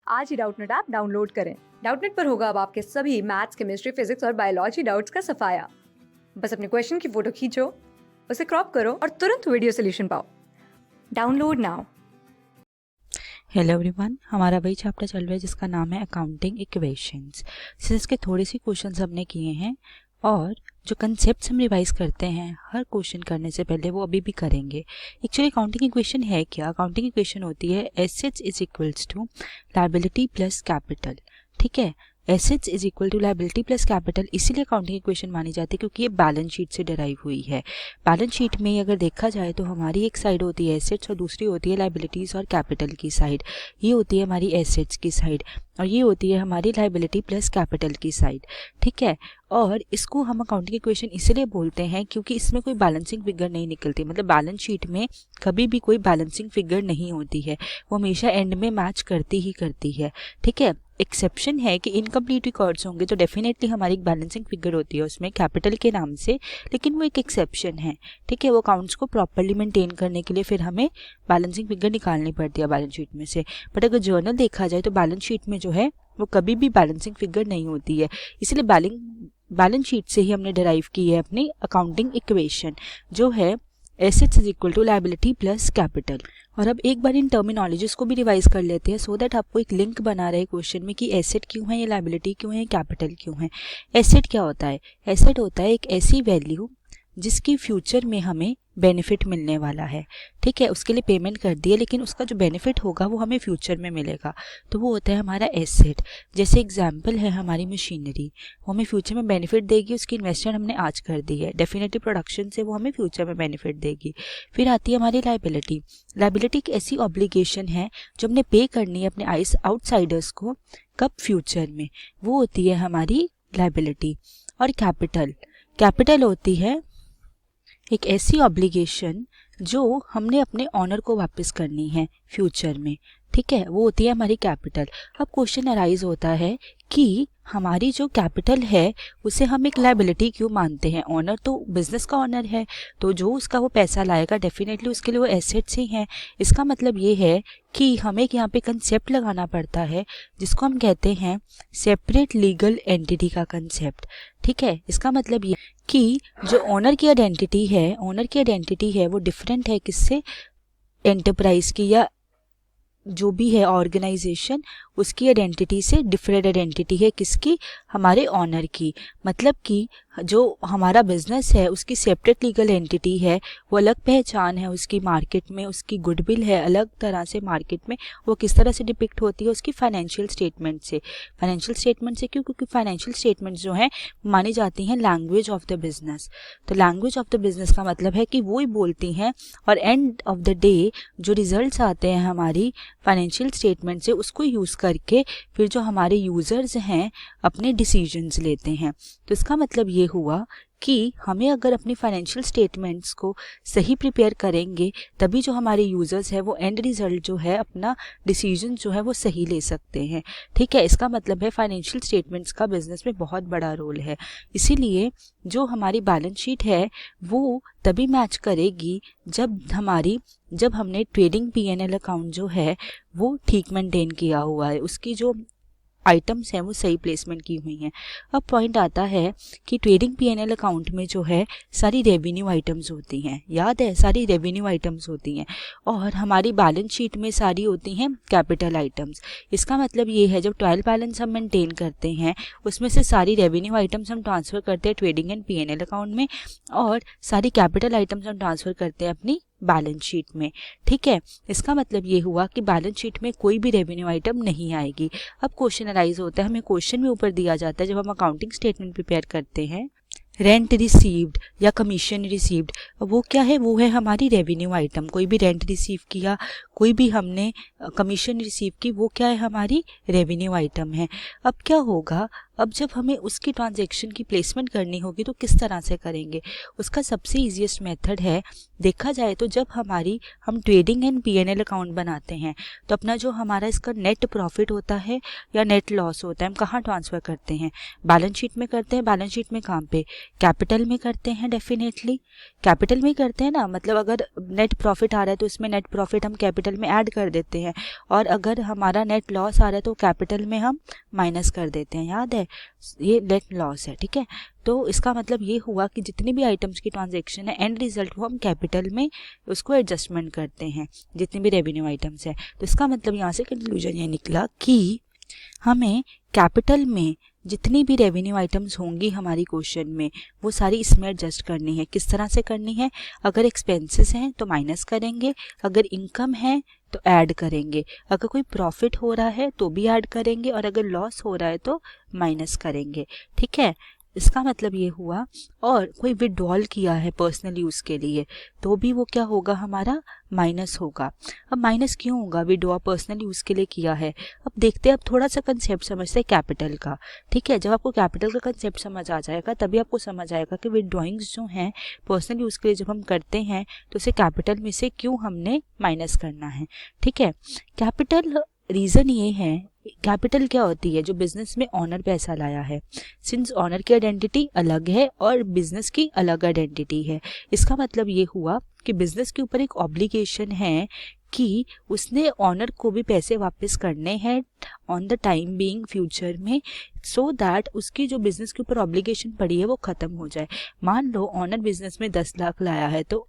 आज ही Doubtnut app download करें। Doubtnut पर होगा अब आपके सभी मैथ्स, केमिस्ट्री, फिजिक्स और बायोलॉजी डाउट्स का सफाया। बस अपने क्वेश्चन की फोटो खींचो, उसे क्रॉप करो और तुरंत वीडियो सोल्यूशन पाओ। Download now. हेलो एवरीवन, हमारा वही चैप्टर चल रहा है जिसका नाम है अकाउंटिंग इक्वेशंस। इसके थोड़े से क्वेश्चंस हमने किए हैं और जो कंसेप्ट्स हम रिवाइज करते हैं हर क्वेश्चन करने से पहले वो अभी भी करेंगे। एक्चुअली अकाउंटिंग इक्वेशन है क्या? अकाउंटिंग इक्वेशन होती है assets is equals to liability plus capital. ठीक है, assets is equal to liability plus capital इसीलिए अकाउंटिंग इक्वेशन मानी जाती है क्योंकि ये बैलेंस शीट से डिराइव हुई है। बैलेंस शीट में अगर देखा जाए तो हमारी एक साइड होती है एसेट्स और दूसरी होती है लायबिलिटीज़ और कैपिटल की साइड। ये होती है हमारी एसेट्स की साइड और ये होती है हमारी लायबिलिटी प्लस कैपिटल की साइड। ठीक है, और इसको हम अकाउंटिंग इक्वेशन इसलिए बोलते हैं क्योंकि इसमें कोई बैलेंसिंग फिगर नहीं निकलती। मतलब बैलेंस शीट में कभी भी कोई बैलेंसिंग फिगर नहीं होती है, वो हमेशा एंड में मैच करती ही करती है। ठीक है, एक्सेप्शन है कि इनकम्प्लीट रिकॉर्ड्स होंगे तो डेफिनेटली हमारी एक बैलेंसिंग फिगर होती है उसमें कैपिटल के नाम से, लेकिन वो एक एक्सेप्शन है। ठीक है, वो अकाउंट्स को प्रॉपर्ली मेंटेन करने के लिए फिर हमें बैलेंसिंग फिगर निकालनी पड़ती है बैलेंस शीट में से। बट अगर जर्नल देखा जाए तो बैलेंस शीट में जो है वो कभी भी बैलेंसिंग फिगर नहीं होती है, इसलिए बैलेंस शीट से ही हमने डिराइव की है अपनी अकाउंटिंग इक्वेशन जो है assets is equal to liability plus capital. और अब एक बार इन टर्मिनोलॉजीज को भी रिवाइज कर लेते हैं सो दैट आपको एक लिंक बना रहे क्वेश्चन में कि एसेट क्यों है, ये लायबिलिटी क्यों है, कैपिटल क्यों है। एसेट क्या होता है? एसेट होता है एक ऐसी वैल्यू जिसकी फ्यूचर में हमें बेनिफिट मिलने वाला है। ठीक है, उसके लिए पेमेंट कर दी है लेकिन उसका जो बेनिफिट होगा वो हमें फ्यूचर में मिलेगा, तो वो होता है हमारा एसेट। जैसे एग्जांपल है हमारी मशीनरी, वो हमें फ्यूचर में बेनिफिट देगी, उसकी इन्वेस्टमेंट हमने आज कर दी है, डेफिनेटली प्रोडक्शन से वो हमें फ्यूचर में बेनिफिट देगी। फिर आती है हमारी लायबिलिटी। लायबिलिटी एक ऐसी ऑब्लिगेशन है जो हमने पे करनी है अपने आउटसाइडर्स को, कब? फ्यूचर में, वो होती है हमारी लायबिलिटी। और कैपिटल होती है एक ऐसी ऑब्लिगेशन जो हमने अपने ऑनर को वापस करनी है फ्यूचर में। ठीक है, वो होती है हमारी कैपिटल। अब क्वेश्चन अराइज होता है कि हमारी जो कैपिटल है उसे हम एक लायबिलिटी क्यों मानते हैं? ऑनर तो बिजनेस का ऑनर है, तो जो उसका वो पैसा लाएगा डेफिनेटली उसके लिए वो एसेट्स ही हैं। इसका मतलब ये है कि हमें यहाँ पे कंसेप्ट लगाना पड़ता है जिसको हम कहते हैं सेपरेट लीगल एंटिटी का कंसेप्ट। ठीक है, इसका मतलब ये कि जो ऑनर की आइडेंटिटी है वो डिफरेंट है किससे? एंटरप्राइज की या जो भी है ऑर्गेनाइजेशन, उसकी आइडेंटिटी से डिफरेंट आइडेंटिटी है किसकी? हमारे ऑनर की। मतलब कि जो हमारा बिजनेस है उसकी सेपरेट लीगल एंटिटी है, वो अलग पहचान है उसकी मार्केट में, उसकी गुडविल है अलग तरह से मार्केट में। वो किस तरह से डिपिक्ट होती है? उसकी फाइनेंशियल स्टेटमेंट से। क्यों? क्योंकि फाइनेंशियल स्टेटमेंट्स जो हैं मानी जाती हैं लैंग्वेज ऑफ द बिजनेस। तो लैंग्वेज ऑफ द बिजनेस का मतलब है कि वो ही बोलती हैं और एंड ऑफ द डे जो रिजल्ट्स आते हैं हमारी फाइनेंशियल स्टेटमेंट से उसको यूज़ करके फिर जो हमारे यूज़र्स हैं अपने डिसीजंस लेते हैं। तो इसका मतलब ये हुआ कि हमें अगर अपनी फाइनेंशियल स्टेटमेंट्स को सही प्रिपेयर करेंगे तभी जो हमारे यूज़र्स है वो एंड रिजल्ट जो है अपना डिसीजन जो है वो सही ले सकते हैं। ठीक है, इसका मतलब है फाइनेंशियल स्टेटमेंट्स का बिजनेस में बहुत बड़ा रोल है। इसीलिए जो हमारी बैलेंस शीट है वो तभी मैच करेगी जब हमने ट्रेडिंग P&L अकाउंट जो है वो ठीक मेंटेन किया हुआ है, उसकी जो आइटम्स हैं वो सही प्लेसमेंट की हुई हैं। अब पॉइंट आता है कि ट्रेडिंग P&L अकाउंट में जो है सारी रेवेन्यू आइटम्स होती हैं, याद है सारी रेवेन्यू आइटम्स होती हैं, और हमारी बैलेंस शीट में सारी होती हैं कैपिटल आइटम्स। इसका मतलब ये है जब ट्रायल बैलेंस हम मेंटेन करते हैं उसमें से सारी रेवेन्यू आइटम्स हम ट्रांसफ़र करते हैं ट्रेडिंग एंड P&L अकाउंट में और सारी कैपिटल आइटम्स हम ट्रांसफ़र करते हैं अपनी बैलेंस शीट में। ठीक है, इसका मतलब ये हुआ कि बैलेंस शीट में कोई भी रेवेन्यू आइटम नहीं आएगी। अब क्वेश्चन अराइज होता है, हमें क्वेश्चन में ऊपर दिया जाता है जब हम अकाउंटिंग स्टेटमेंट प्रिपेयर करते हैं, रेंट रिसीव्ड या कमीशन रिसीव्ड, वो क्या है? वो है हमारी रेवेन्यू आइटम। कोई भी रेंट रिसीव किया, कोई भी हमने कमीशन रिसीव की, वो क्या है? हमारी रेवेन्यू आइटम है। अब क्या होगा? अब जब हमें उसकी ट्रांजैक्शन की प्लेसमेंट करनी होगी तो किस तरह से करेंगे? उसका सबसे ईजीएस्ट मेथड है देखा जाए तो जब हम ट्रेडिंग एंड P&L अकाउंट बनाते हैं तो अपना जो हमारा इसका नेट प्रॉफिट होता है या नेट लॉस होता है, हम कहाँ ट्रांसफ़र करते हैं? बैलेंस शीट में करते हैं। बैलेंस शीट में कहाँ पे? कैपिटल में करते हैं। डेफिनेटली कैपिटल में ही करते हैं ना, मतलब अगर नेट प्रॉफिट आ रहा है तो इसमें नेट प्रॉफिट हम कैपिटल में ऐड कर देते हैं, और अगर हमारा नेट लॉस आ रहा है तो कैपिटल में हम माइनस कर देते हैं। याद है, ये नेट लॉस है। ठीक है, तो इसका मतलब ये हुआ कि जितनी भी आइटम्स की ट्रांजैक्शन है, एंड रिजल्ट को हम कैपिटल में उसको एडजस्टमेंट करते हैं, जितनी भी रेवेन्यू आइटम्स है। तो इसका मतलब यहाँ से कंक्लूजन ये निकला कि हमें कैपिटल में जितनी भी रेवेन्यू आइटम्स होंगी हमारी क्वेश्चन में, वो सारी इसमें एडजस्ट करनी है। किस तरह से करनी है? अगर एक्सपेंसेस हैं तो माइनस करेंगे, अगर इनकम है तो ऐड करेंगे, अगर कोई प्रॉफिट हो रहा है तो भी ऐड करेंगे, और अगर लॉस हो रहा है तो माइनस करेंगे। ठीक है, इसका मतलब ये हुआ। और कोई विड्रॉल किया है पर्सनल यूज़ के लिए तो भी वो क्या होगा? हमारा माइनस होगा। अब माइनस क्यों होगा? विड्रॉ पर्सनल यूज़ के लिए किया है। अब देखते हैं, अब थोड़ा सा कंसेप्ट समझते हैं कैपिटल का। ठीक है, जब आपको कैपिटल का कंसेप्ट समझ आ जाएगा तभी आपको समझ आएगा कि विड्रॉइंग्स जो हैं पर्सनल यूज़ के लिए जब हम करते हैं तो उसे कैपिटल में से क्यों हमने माइनस करना है। ठीक है, कैपिटल रीज़न ये है, कैपिटल क्या होती है? जो बिजनेस में ऑनर पैसा लाया है। सिंस ऑनर की आइडेंटिटी अलग है और बिजनेस की अलग आइडेंटिटी है, इसका मतलब ये हुआ कि बिजनेस के ऊपर एक ऑब्लिगेशन है कि उसने ऑनर को भी पैसे वापस करने हैं on the time being future में, सो दैट उसकी जो बिजनेस के ऊपर ऑब्लिगेशन पड़ी है वो खत्म हो जाए। मान लो ऑनर बिजनेस में 10 लाख लाया है तो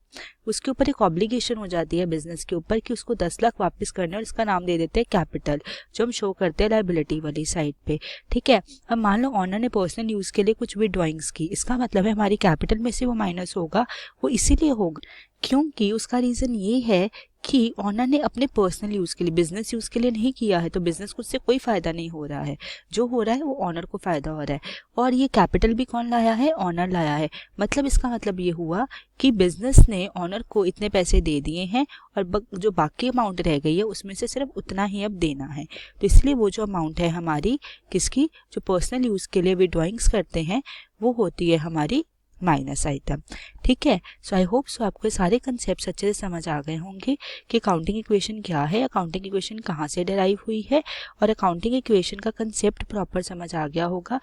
उसके ऊपर एक ऑब्लिगेशन हो जाती है बिजनेस के ऊपर कि उसको 10 लाख वापस करने, और इसका नाम दे देते हैं कैपिटल, जो हम शो करते हैं लायबिलिटी वाली साइड पे। ठीक है, अब मान लो ऑनर ने पर्सनल यूज़ के लिए कुछ भी ड्राइंग्स की, इसका मतलब है हमारी कैपिटल में से वो माइनस होगा। वो इसीलिए होगा क्योंकि उसका रीज़न ये है कि ऑनर ने अपने पर्सनल यूज़ के लिए, बिजनेस यूज़ के लिए नहीं किया है, तो बिजनेस को उससे कोई फ़ायदा नहीं हो रहा है। जो हो रहा है वो ऑनर को फ़ायदा हो रहा है, और ये कैपिटल भी कौन लाया है? ऑनर लाया है। मतलब इसका मतलब ये हुआ कि बिजनेस ने ऑनर को इतने पैसे दे दिए हैं, और जो बाकी अमाउंट रह गई है उसमें से सिर्फ उतना ही अब देना है। तो इसलिए वो जो अमाउंट है हमारी किसकी, जो पर्सनल यूज़ के लिए विड्रॉइंग्स करते हैं, वो होती है हमारी माइनस आइटम। ठीक है, सो आई होप सो आपको सारे कंसेप्ट्स अच्छे से समझ आ गए होंगे कि अकाउंटिंग इक्वेशन क्या है, अकाउंटिंग इक्वेशन कहाँ से डिराइव हुई है, और अकाउंटिंग इक्वेशन का कंसेप्ट प्रॉपर समझ आ गया होगा।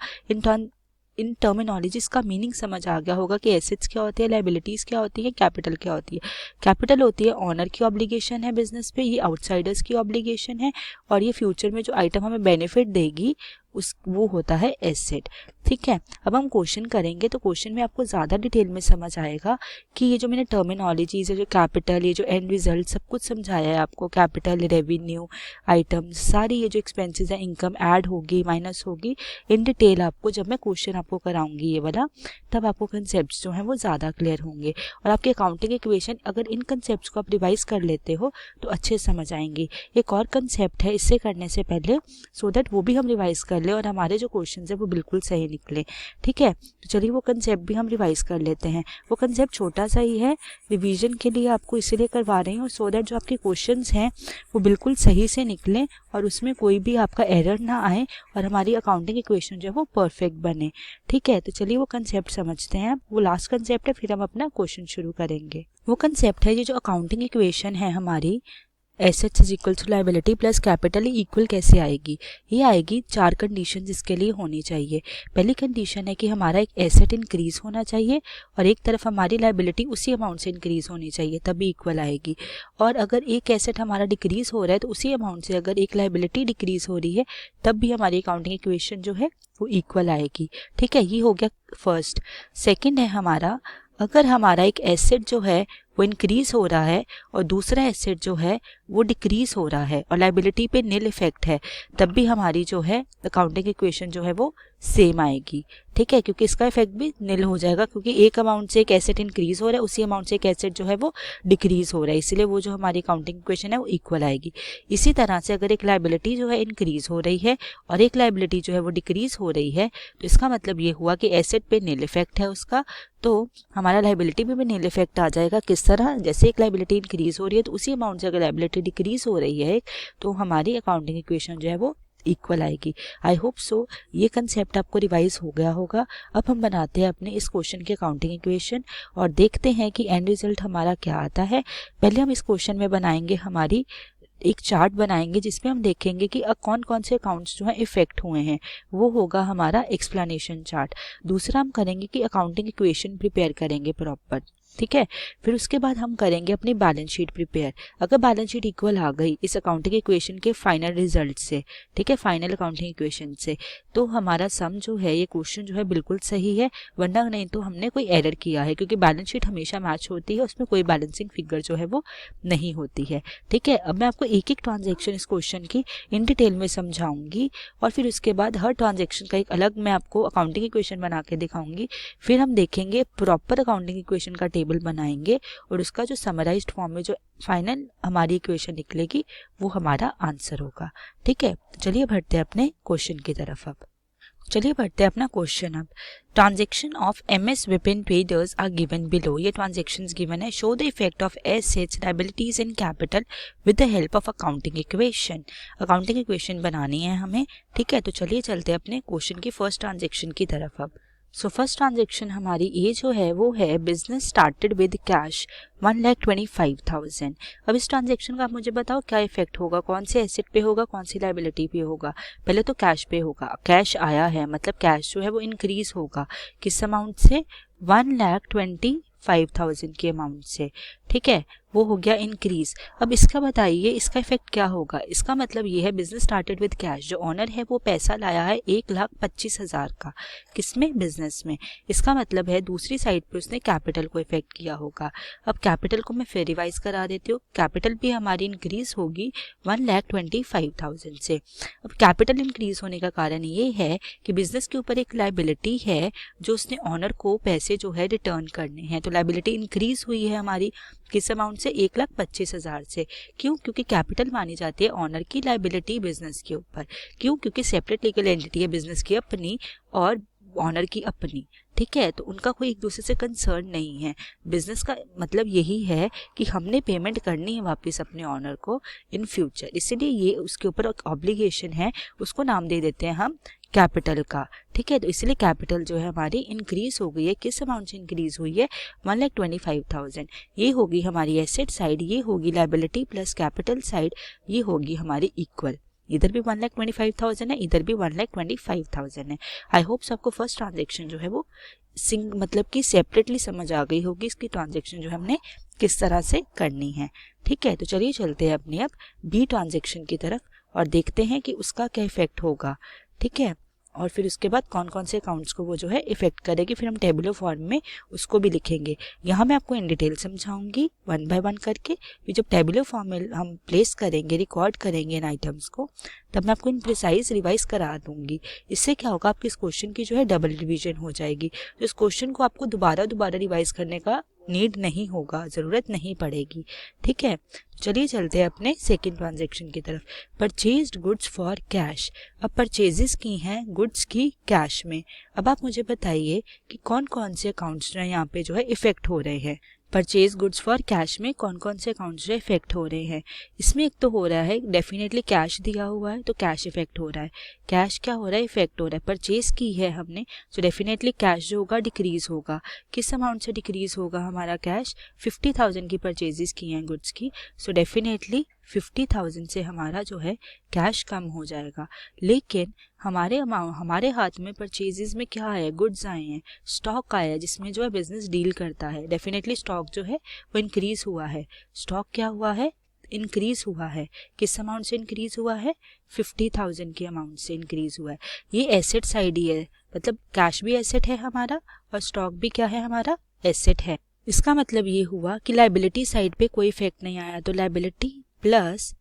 इन टर्मिनोलॉजीज का मीनिंग समझ आ गया होगा कि एसेट्स क्या होते हैं, लायबिलिटीज़ क्या होती है, कैपिटल क्या होती है। कैपिटल होती है ऑनर की ऑब्लिगेशन है बिजनेस पे, ये आउटसाइडर्स की ऑब्लिगेशन है, और ये फ्यूचर में जो आइटम हमें बेनिफिट देगी वो होता है एसेट। ठीक है, अब हम क्वेश्चन करेंगे तो क्वेश्चन में आपको ज़्यादा डिटेल में समझ आएगा कि ये जो मैंने टर्मिनोलॉजीज है, जो कैपिटल, ये जो एंड रिजल्ट, सब कुछ समझाया है आपको। कैपिटल, रेवेन्यू आइटम्स, सारी ये जो एक्सपेंसेस है, इनकम ऐड होगी माइनस होगी, इन डिटेल आपको जब मैं क्वेश्चन आपको कराऊंगी ये वाला, तब आपको कंसेप्ट जो हैं वो ज़्यादा क्लियर होंगे, और आपके अकाउंटिंग इक्वेशन अगर इन कंसेप्ट को आप रिवाइज कर लेते हो तो अच्छे समझ आएंगे। एक और कंसेप्ट है इससे करने से पहले, सो दैट वो भी हम रिवाइज कर ले और हमारे जो क्वेश्चंस है वो बिल्कुल सही निकले। ठीक है, तो चलिए वो कंसेप्ट भी हम रिवाइज कर लेते हैं। वो कंसेप्ट छोटा सा ही है, रिवीजन के लिए आपको इसीलिए करवा रही हूँ, सो दैट जो आपके क्वेश्चंस हैं वो बिल्कुल सही से निकलें और उसमें कोई भी आपका एरर ना आए, और हमारी अकाउंटिंग इक्वेशन जो है वो परफेक्ट बने। ठीक है, तो चलिए वो कंसेप्ट समझते हैं। वो लास्ट कंसेप्ट है, फिर हम अपना क्वेश्चन शुरू करेंगे। वो कंसेप्ट है, ये जो अकाउंटिंग इक्वेशन है हमारी, assets is equal to liability plus capital equal कैसे आएगी? ये आएगी 4 कंडीशन इसके लिए होनी चाहिए। पहली कंडीशन है कि हमारा एक एसेट इंक्रीज होना चाहिए और एक तरफ हमारी लायबिलिटी उसी अमाउंट से इंक्रीज होनी चाहिए, तभी इक्वल आएगी। और अगर एक एसेट हमारा डिक्रीज हो रहा है तो उसी अमाउंट से अगर एक लायबिलिटी डिक्रीज हो रही है तब भी हमारी अकाउंटिंग इक्वेशन जो है वो इक्वल आएगी। ठीक है, ये हो गया फर्स्ट। सेकेंड है हमारा, अगर हमारा एक एसेट जो है वो इंक्रीज हो रहा है और दूसरा एसेट जो है वो डिक्रीज हो रहा है और लायबिलिटी पे नील इफेक्ट है, तब भी हमारी जो है अकाउंटिंग इक्वेशन जो है वो सेम आएगी। ठीक है, क्योंकि इसका इफेक्ट भी नील हो जाएगा, क्योंकि एक अमाउंट से एक एसेट इंक्रीज हो रहा है, उसी अमाउंट से एक एसेट जो है वो डिक्रीज हो रहा है, इसलिए वो जो हमारी अकाउंटिंग इक्वेशन है वो इक्वल आएगी। इसी तरह से अगर एक लायबिलिटी जो है इंक्रीज हो रही है और एक लायबिलिटी जो है वो डिक्रीज हो रही है, तो इसका मतलब ये हुआ कि एसेट पे नील इफेक्ट है उसका, तो हमारा लायबिलिटी पे भी नील इफेक्ट आ जाएगा। किस तरह? जैसे एक लायबिलिटी इंक्रीज हो रही है तो उसी अमाउंट से अगर लायबिलिटी डिक्रीज हो रही है तो हमारी अकाउंटिंग इक्वेशन जो है वो इक्वल आएगी। आई होप सो ये कंसेप्ट आपको रिवाइज हो गया होगा। अब हम बनाते हैं अपने इस क्वेश्चन के अकाउंटिंग इक्वेशन और देखते हैं कि एंड रिजल्ट हमारा क्या आता है। पहले हम इस क्वेश्चन में बनाएंगे हमारी एक चार्ट बनाएंगे जिसमें हम देखेंगे कि कौन कौन से अकाउंट्स जो हैं इफेक्ट हुए हैं, वो होगा हमारा एक्सप्लेनेशन चार्ट। दूसरा हम करेंगे कि अकाउंटिंग इक्वेशन प्रिपेयर करेंगे प्रॉपर, ठीक है। फिर उसके बाद हम करेंगे अपनी बैलेंस शीट प्रिपेयर। अगर बैलेंस शीट इक्वल आ गई इस अकाउंटिंग इक्वेशन के फाइनल रिजल्ट से, ठीक है, फाइनल अकाउंटिंग इक्वेशन से, तो हमारा सम जो है, ये क्वेश्चन जो है बिल्कुल सही है, वरना नहीं तो हमने कोई एरर किया है, क्योंकि बैलेंस शीट हमेशा मैच होती है, उसमें कोई बैलेंसिंग फिगर जो है वो नहीं होती है, ठीक है। अब मैं आपको एक एक ट्रांजेक्शन इस क्वेश्चन की इन डिटेल में समझाऊंगी और फिर उसके बाद हर ट्रांजेक्शन का एक अलग मैं आपको अकाउंटिंग इक्वेशन बना के दिखाऊंगी। फिर हम देखेंगे प्रॉपर अकाउंटिंग इक्वेशन का टेबल बनाएंगे और उसका जो समराइज्ड फॉर्म में जो फाइनल हमारी इक्वेशन निकलेगी वो हमारा आंसर होगा, ठीक है। चलिए बढ़ते हैं अपने क्वेश्चन की तरफ। अब चलिए बढ़ते हैं अपना क्वेश्चन। अब transaction of MS Vipin traders are given below. ये ट्रांजेक्शंस गिवन है। Show the effect of assets, liabilities and capital with the help of accounting equation. Accounting equation बनानी है हमें, ठीक है। तो चलिए चलते हैं अपने क्वेश्चन की फर्स्ट ट्रांजेक्शन की तरफ। अब सो फर्स्ट ट्रांजेक्शन हमारी ये जो है वो है बिजनेस स्टार्टेड विद कैश 1,25,000। अब इस ट्रांजेक्शन का आप मुझे बताओ क्या इफेक्ट होगा, कौन से एसेट पे होगा, कौन सी लायबिलिटी पे होगा। पहले तो कैश पे होगा। कैश आया है मतलब कैश जो है वो इंक्रीज होगा किस अमाउंट से, 1,25,000 के अमाउंट से, ठीक है, वो हो गया इंक्रीज। अब इसका बताइए इसका इफेक्ट क्या होगा। इसका मतलब ये है बिजनेस स्टार्टेड विद कैश, जो ऑनर है वो पैसा लाया है 1,25,000 का, किसमें, बिजनेस में। इसका मतलब है दूसरी साइड पे उसने कैपिटल को इफेक्ट किया होगा। अब कैपिटल को मैं फिर रिवाइज करा देती हूँ। कैपिटल भी हमारी इंक्रीज होगी 1,25,000 से। अब कैपिटल इंक्रीज होने का कारण ये है कि बिजनेस के ऊपर एक लायबिलिटी है जो उसने ऑनर को पैसे जो है रिटर्न करने हैं। तो लायबिलिटी इंक्रीज हुई है हमारी किस अमाउंट से, 1,25,000 से। क्यों, क्योंकि कैपिटल मानी जाती है ऑनर की लायबिलिटी बिजनेस के ऊपर। क्यों, क्योंकि सेपरेट लीगल एंटिटी है बिजनेस की अपनी और ऑनर की अपनी, ठीक है। तो उनका कोई एक दूसरे से कंसर्न नहीं है। बिजनेस का मतलब यही है कि हमने पेमेंट करनी है वापस अपने ऑनर को इन फ्यूचर, इसलिए ये उसके ऊपर एक ऑब्लिगेशन है, उसको नाम दे देते हैं हम कैपिटल का, ठीक है। तो इसलिए कैपिटल जो है हमारी इंक्रीज हो गई है। किस अमाउंट से इंक्रीज हुई है, 1,25,000। ये होगी हमारी एसेट साइड, ये होगी लायबिलिटी प्लस कैपिटल साइड, ये होगी हमारी इक्वल। इधर भी 1,25,000 है, इधर भी 1,25,000 है। आई होप सबको फर्स्ट ट्रांजेक्शन जो है वो मतलब कि सेपरेटली समझ आ गई होगी इसकी ट्रांजेक्शन जो हमने किस तरह से करनी है, ठीक है। तो चलिए चलते हैं अपने अब बी ट्रांजेक्शन की तरफ और देखते हैं कि उसका क्या इफेक्ट होगा, ठीक है। और फिर उसके बाद कौन कौन से अकाउंट्स को वो जो है इफेक्ट करेगी, फिर हम टेबुलर फॉर्म में उसको भी लिखेंगे। यहाँ मैं आपको इन डिटेल समझाऊंगी वन बाय वन करके। फिर जब टेबुलर फॉर्म में हम प्लेस करेंगे, रिकॉर्ड करेंगे इन आइटम्स को, तब मैं आपको इन प्रिसाइज रिवाइज करा दूंगी। इससे क्या होगा, आपके इस क्वेश्चन की जो है डबल रिवीजन हो जाएगी। तो इस क्वेश्चन को आपको दोबारा रिवाइज करने का नीड नहीं होगा, ज़रूरत नहीं पड़ेगी, ठीक है। चलिए चलते हैं अपने सेकंड ट्रांजेक्शन की तरफ। Purchased goods for cash. अब परचेजेस की हैं गुड्स की कैश में। अब आप मुझे बताइए कि कौन कौन से अकाउंट्स जो है यहाँ पे जो है इफेक्ट हो रहे हैं। परचेज गुड्स फॉर कैश में कौन कौन से अकाउंट्स जो इफेक्ट हो रहे हैं। इसमें एक तो हो रहा है डेफिनेटली कैश दिया हुआ है तो कैश इफेक्ट हो रहा है। कैश क्या हो रहा है, इफेक्ट हो रहा है। परचेज की है हमने तो डेफिनेटली कैश जो होगा डिक्रीज होगा। किस अमाउंट से डिक्रीज होगा हमारा कैश, 50,000 की परचेजेस की हैं गुड्स की, सो डेफिनेटली 50,000 से हमारा जो है कैश कम हो जाएगा। लेकिन हमारे हाथ में परचेजेस में क्या है, गुड्स आए हैं, स्टॉक आया है जिसमें जो है बिजनेस डील करता है। डेफिनेटली स्टॉक जो है वो इंक्रीज हुआ है। स्टॉक क्या हुआ है, इंक्रीज हुआ है। किस अमाउंट से इंक्रीज हुआ है, 50,000 के अमाउंट से इंक्रीज हुआ है। ये एसेट साइड ही है, मतलब कैश भी एसेट है हमारा और स्टॉक भी क्या है हमारा, एसेट है। इसका मतलब ये हुआ कि लायबिलिटी साइड पे कोई इफेक्ट नहीं आया, तो लायबिलिटी प्लस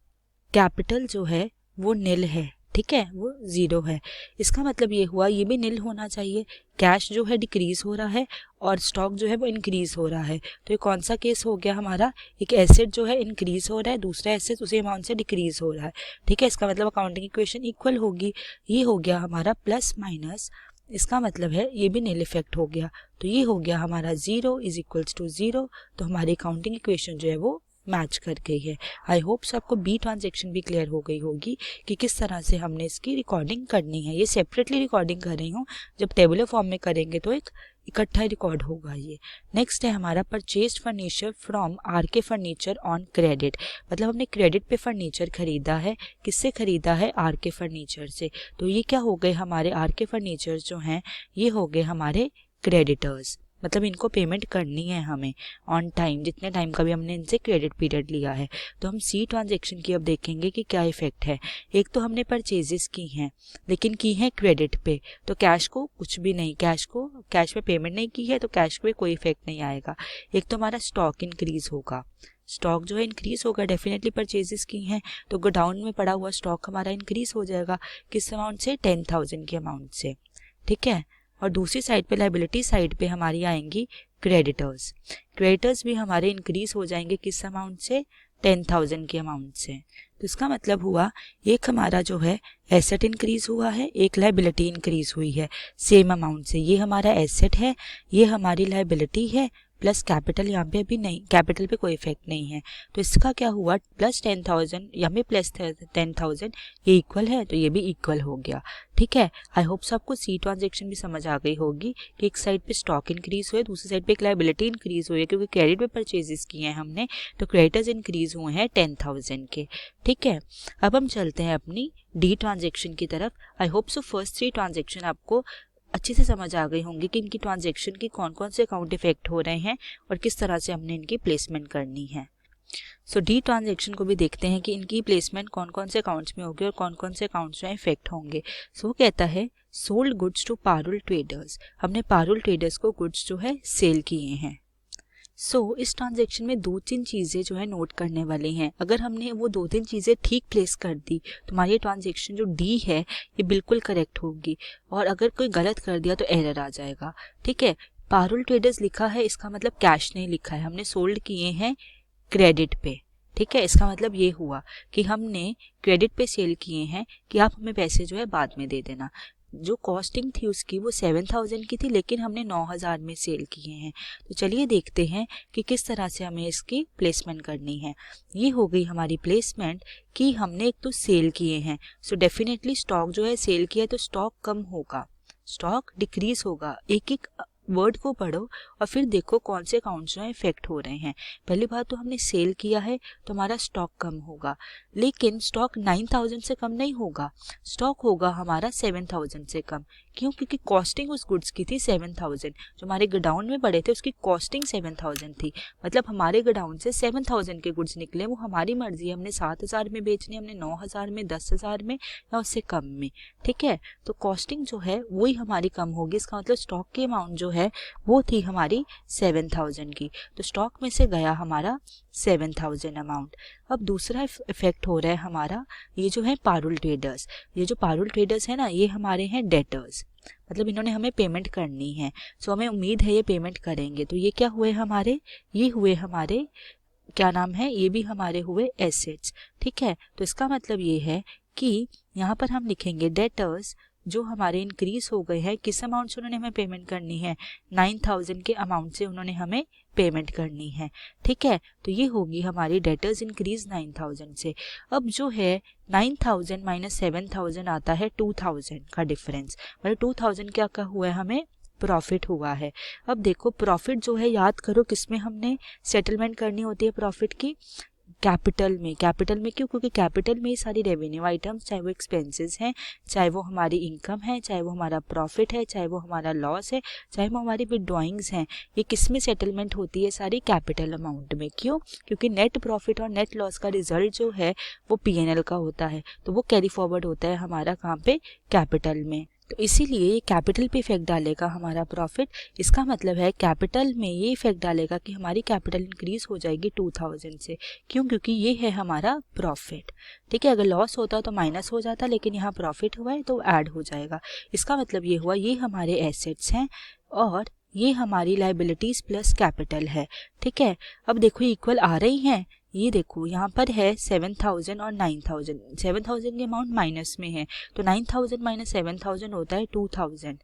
कैपिटल जो है वो निल है, ठीक है, वो 0 है। इसका मतलब ये हुआ ये भी निल होना चाहिए। कैश जो है डिक्रीज हो रहा है और स्टॉक जो है वो इंक्रीज हो रहा है। तो ये कौन सा केस हो गया हमारा, एक एसेट जो है इंक्रीज हो रहा है, दूसरा एसेट उसी अमाउंट से डिक्रीज हो रहा है, ठीक है। इसका मतलब अकाउंटिंग इक्वेशन इक्वल होगी। ये हो गया हमारा प्लस माइनस, इसका मतलब है ये भी निल इफेक्ट हो गया। तो ये हो गया हमारा 0 इज इक्वल्स टू 0। तो हमारी अकाउंटिंग इक्वेशन जो है वो मैच कर गई है। आई होप सो आपको बी ट्रांजेक्शन भी क्लियर हो गई होगी कि किस तरह से हमने इसकी रिकॉर्डिंग करनी है। ये सेपरेटली रिकॉर्डिंग कर रही हूँ, जब टेबुलर फॉर्म में करेंगे तो एक इकट्ठा रिकॉर्ड होगा ये। नेक्स्ट है हमारा purchased furniture from RK furniture on credit, मतलब हमने क्रेडिट पे फर्नीचर खरीदा है। किससे खरीदा है? आरके फर्नीचर से। तो ये क्या हो गए हमारे आरके फर्नीचर जो हैं, ये हो गए हमारे क्रेडिटर्स, मतलब इनको पेमेंट करनी है हमें ऑन टाइम, जितने टाइम का भी हमने इनसे क्रेडिट पीरियड लिया है। तो हम सी ट्रांजेक्शन की अब देखेंगे कि क्या इफेक्ट है। एक तो हमने परचेजेस की हैं, लेकिन की हैं क्रेडिट पे, तो कैश को कुछ भी नहीं, कैश में पेमेंट नहीं की है तो कैश पे कोई इफेक्ट नहीं आएगा। एक तो हमारा स्टॉक इंक्रीज होगा, स्टॉक जो है इंक्रीज होगा, डेफिनेटली परचेजेस की हैं तो गोडाउन में पड़ा हुआ स्टॉक हमारा इंक्रीज हो जाएगा। किस अमाउंट से? 10,000 के अमाउंट से, ठीक है। और दूसरी साइड पे लाइबिलिटी साइड पे हमारी आएंगी क्रेडिटर्स। क्रेडिटर्स भी हमारे इंक्रीज हो जाएंगे किस अमाउंट से? 10,000 के अमाउंट से। तो इसका मतलब हुआ एक हमारा जो है एसेट इंक्रीज हुआ है, एक लाइबिलिटी इंक्रीज हुई है सेम अमाउंट से। ये हमारा एसेट है, ये हमारी लाइबिलिटी है, प्लस कैपिटल यहाँ पे अभी नहीं, कैपिटल पे कोई इफेक्ट नहीं है। तो इसका क्या हुआ? प्लस 10,000 यहाँ पे प्लस 10,000, ये इक्वल है तो ये भी इक्वल हो गया, ठीक है। आई होप सबको सी ट्रांजेक्शन भी समझ आ गई होगी कि एक साइड पे स्टॉक इंक्रीज हुए, दूसरी साइड पे एक लाइबिलिटी इंक्रीज हुई है, क्योंकि क्रेडिट पे परचेजेस किए हैं हमने, तो क्रेडिटर्स इंक्रीज हुए हैं 10,000 के, ठीक है। अब हम चलते हैं अपनी डी ट्रांजेक्शन की तरफ। I hope so first 3 transaction आपको अच्छे से समझ आ गई होंगी कि इनकी ट्रांजैक्शन की कौन कौन से अकाउंट इफेक्ट हो रहे हैं और किस तरह से हमने इनकी प्लेसमेंट करनी है। सो डी ट्रांजैक्शन को भी देखते हैं कि इनकी प्लेसमेंट कौन कौन से अकाउंट्स में होगी और कौन कौन से अकाउंट्स में इफेक्ट होंगे। सो कहता है sold goods to Parul traders, हमने पारुल ट्रेडर्स को गुड्स जो है सेल किए हैं। सो इस ट्रांजैक्शन में 2-3 चीज़ें जो है नोट करने वाली हैं। अगर हमने वो 2-3 चीज़ें ठीक प्लेस कर दी तो हमारी ट्रांजैक्शन जो डी है ये बिल्कुल करेक्ट होगी, और अगर कोई गलत कर दिया तो एरर आ जाएगा, ठीक है। पारुल ट्रेडर्स लिखा है, इसका मतलब कैश नहीं लिखा है, हमने सोल्ड किए हैं क्रेडिट पे, ठीक है। इसका मतलब ये हुआ कि हमने क्रेडिट पे सेल किए हैं कि आप हमें पैसे जो है बाद में दे देना। जो कॉस्टिंग थी उसकी वो 7,000 की थी, लेकिन हमने 9,000 में सेल किए हैं। तो चलिए देखते हैं कि किस तरह से हमें इसकी प्लेसमेंट करनी है। ये हो गई हमारी प्लेसमेंट कि हमने एक तो सेल किए हैं, सो डेफिनेटली स्टॉक जो है सेल किया है तो स्टॉक कम होगा, स्टॉक डिक्रीज होगा। एक एक वर्ड को पढ़ो और फिर देखो कौन से अकाउंट्स में इफेक्ट हो रहे हैं। पहली बात तो हमने सेल किया है तो हमारा स्टॉक कम होगा, लेकिन स्टॉक 9,000 से कम नहीं होगा, स्टॉक होगा हमारा 7,000 से कम। क्यों? क्योंकि कॉस्टिंग उस गुड्स की थी 7,000, जो हमारे गोडाउन में पड़े थे उसकी कॉस्टिंग 7,000 थी, मतलब हमारे गोडाउन से 7,000 के गुड्स निकले। वो हमारी मर्जी है, हमने 7,000 में बेचने, हमने 9,000 में, 10,000 में या उससे कम में, ठीक है। तो कॉस्टिंग जो है वही हमारी कम होगी, इसका मतलब स्टॉक की अमाउंट जो है वो थी हमारी 7,000 की, तो स्टॉक में से गया हमारा 7,000 अमाउंट। अब दूसरा इफेक्ट हो रहा है हमारा, ये जो है पारुल ट्रेडर्स, ये जो पारुल ट्रेडर्स है ना, ये हमारे हैं डेटर्स, मतलब इन्होंने हमें पेमेंट करनी है, सो हमें उम्मीद है ये पेमेंट करेंगे। तो ये क्या हुए हमारे? ये हुए हमारे क्या नाम है, ये भी हमारे हुए एसेट्स, ठीक है। तो इसका मतलब ये है कि यहाँ पर हम लिखेंगे डेटर्स जो हमारे इंक्रीज हो गए हैं, किस अमाउंट से उन्होंने हमें पेमेंट करनी है? 9,000 के अमाउंट से उन्होंने हमें पेमेंट करनी है, ठीक है। तो ये होगी हमारी डेटर्स इंक्रीज 9,000 से। अब जो है 9,000 माइनस 7,000 आता है 2,000 का डिफरेंस, मतलब 2,000 क्या का हुआ है? हमें प्रॉफिट हुआ है। अब देखो प्रॉफिट जो है याद करो किसमें हमने सेटलमेंट करनी होती है प्रॉफिट की? कैपिटल में। कैपिटल में क्यों? क्योंकि कैपिटल में ही सारी रेवेन्यू आइटम्स, चाहे वो एक्सपेंसेस हैं, चाहे वो हमारी इनकम है, चाहे वो हमारा प्रॉफिट है, चाहे वो हमारा लॉस है, चाहे वो हमारी विड्रॉइंग्स हैं, ये किस में सेटलमेंट होती है? सारी कैपिटल अमाउंट में। क्यों? क्योंकि नेट प्रॉफिट और नेट लॉस का रिजल्ट जो है वो P&L का होता है, तो वो कैरी फॉरवर्ड होता है हमारा कहाँ पे? कैपिटल में। तो इसीलिए ये कैपिटल पे इफेक्ट डालेगा हमारा प्रॉफिट। इसका मतलब है कैपिटल में ये इफेक्ट डालेगा कि हमारी कैपिटल इंक्रीज हो जाएगी 2,000 से। क्यों? क्योंकि ये है हमारा प्रॉफिट, ठीक है। अगर लॉस होता तो माइनस हो जाता, लेकिन यहाँ प्रॉफिट हुआ है तो ऐड हो जाएगा। इसका मतलब ये हुआ ये हमारे एसेट्स हैं और ये हमारी लाइबिलिटीज प्लस कैपिटल है, ठीक है। अब देखो इक्वल आ रही हैं, ये देखो यहाँ पर है 7,000 और 9,000, 7,000 की अमाउंट माइनस में है, तो 9,000 माइनस 7,000 होता है 2,000,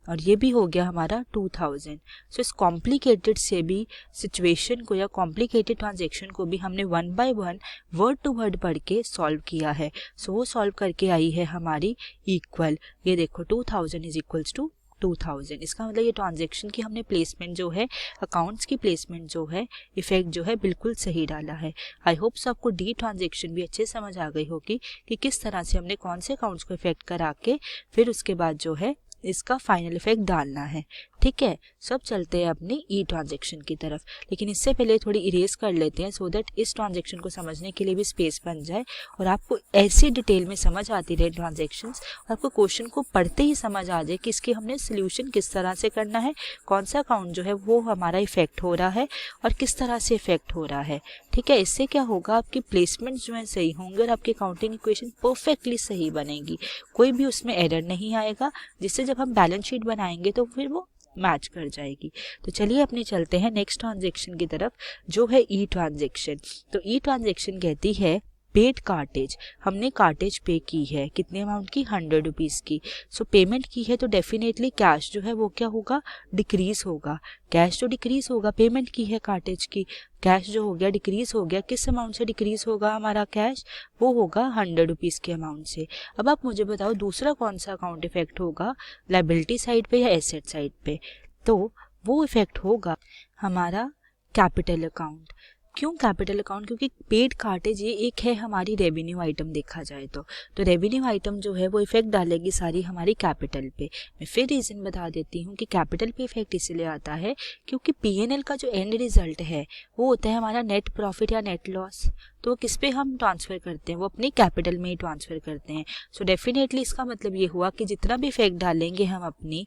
और ये भी हो गया हमारा 2000। सो इस कॉम्प्लिकेटेड से भी सिचुएशन को या कॉम्प्लिकेटेड ट्रांजेक्शन को भी हमने one by one word to word पढ़ के सॉल्व किया है। सो वो सॉल्व करके आई है हमारी इक्वल। ये देखो 2000 इज इक्वल्स टू 2000। इसका मतलब ये ट्रांजेक्शन की हमने प्लेसमेंट जो है, अकाउंट्स की प्लेसमेंट जो है, इफेक्ट जो है बिल्कुल सही डाला है। आई होप सो आपको डी ट्रांजेक्शन भी अच्छे समझ आ गई होगी कि किस तरह से हमने कौन से अकाउंट्स को इफेक्ट करा के फिर उसके बाद जो है इसका फाइनल इफेक्ट डालना है। ठीक है, सब चलते हैं अपनी ई ट्रांजेक्शन की तरफ, लेकिन इससे पहले थोड़ी इरेज कर लेते हैं सो दैट इस ट्रांजेक्शन को समझने के लिए भी स्पेस बन जाए और आपको ऐसी डिटेल में समझ आती रहे ट्रांजेक्शंस, और आपको क्वेश्चन को पढ़ते ही समझ आ जाए कि इसकी हमने सोल्यूशन किस तरह से करना है, कौन सा अकाउंट जो है वो हमारा इफेक्ट हो रहा है और किस तरह से इफेक्ट हो रहा है। ठीक है, इससे क्या होगा, आपकी प्लेसमेंट जो है सही होंगे और आपकी अकाउंटिंग इक्वेशन परफेक्टली सही बनेगी, कोई भी उसमें एरर नहीं आएगा, जिससे जब हम बैलेंस शीट बनाएंगे तो फिर वो मैच कर जाएगी। तो चलिए अपने चलते हैं नेक्स्ट ट्रांजेक्शन की तरफ जो है ई ट्रांजेक्शन। तो ई ट्रांजेक्शन कहती है पेड कार्टेज। हमने कार्टेज पे की है, कितने अमाउंट की, 100 रुपीज़ की। सो पेमेंट की है तो डेफिनेटली कैश जो है वो क्या होगा, डिक्रीज होगा। कैश जो डिक्रीज होगा, पेमेंट की है कार्टेज की, कैश जो हो गया डिक्रीज हो गया। किस अमाउंट से डिक्रीज होगा हमारा कैश, वो होगा 100 रुपीज़ के अमाउंट से। अब आप मुझे बताओ दूसरा कौन सा अकाउंट इफेक्ट होगा, लायबिलिटी साइड पे या एसेट साइड पे। तो वो इफेक्ट होगा हमारा कैपिटल अकाउंट। क्यों कैपिटल अकाउंट, क्योंकि पेड कार्टेज ये एक है हमारी रेवेन्यू आइटम देखा जाए तो रेवेन्यू आइटम जो है वो इफेक्ट डालेगी सारी हमारी कैपिटल पे। मैं फिर रीज़न बता देती हूँ कि कैपिटल पे इफेक्ट इसलिए आता है क्योंकि पीएनएल का जो एंड रिजल्ट है वो होता है हमारा नेट प्रॉफिट या नेट लॉस। तो किस पे हम ट्रांसफ़र करते हैं, वो अपने कैपिटल में ही ट्रांसफ़र करते हैं। सो डेफिनेटली इसका मतलब ये हुआ कि जितना भी इफेक्ट डालेंगे हम अपनी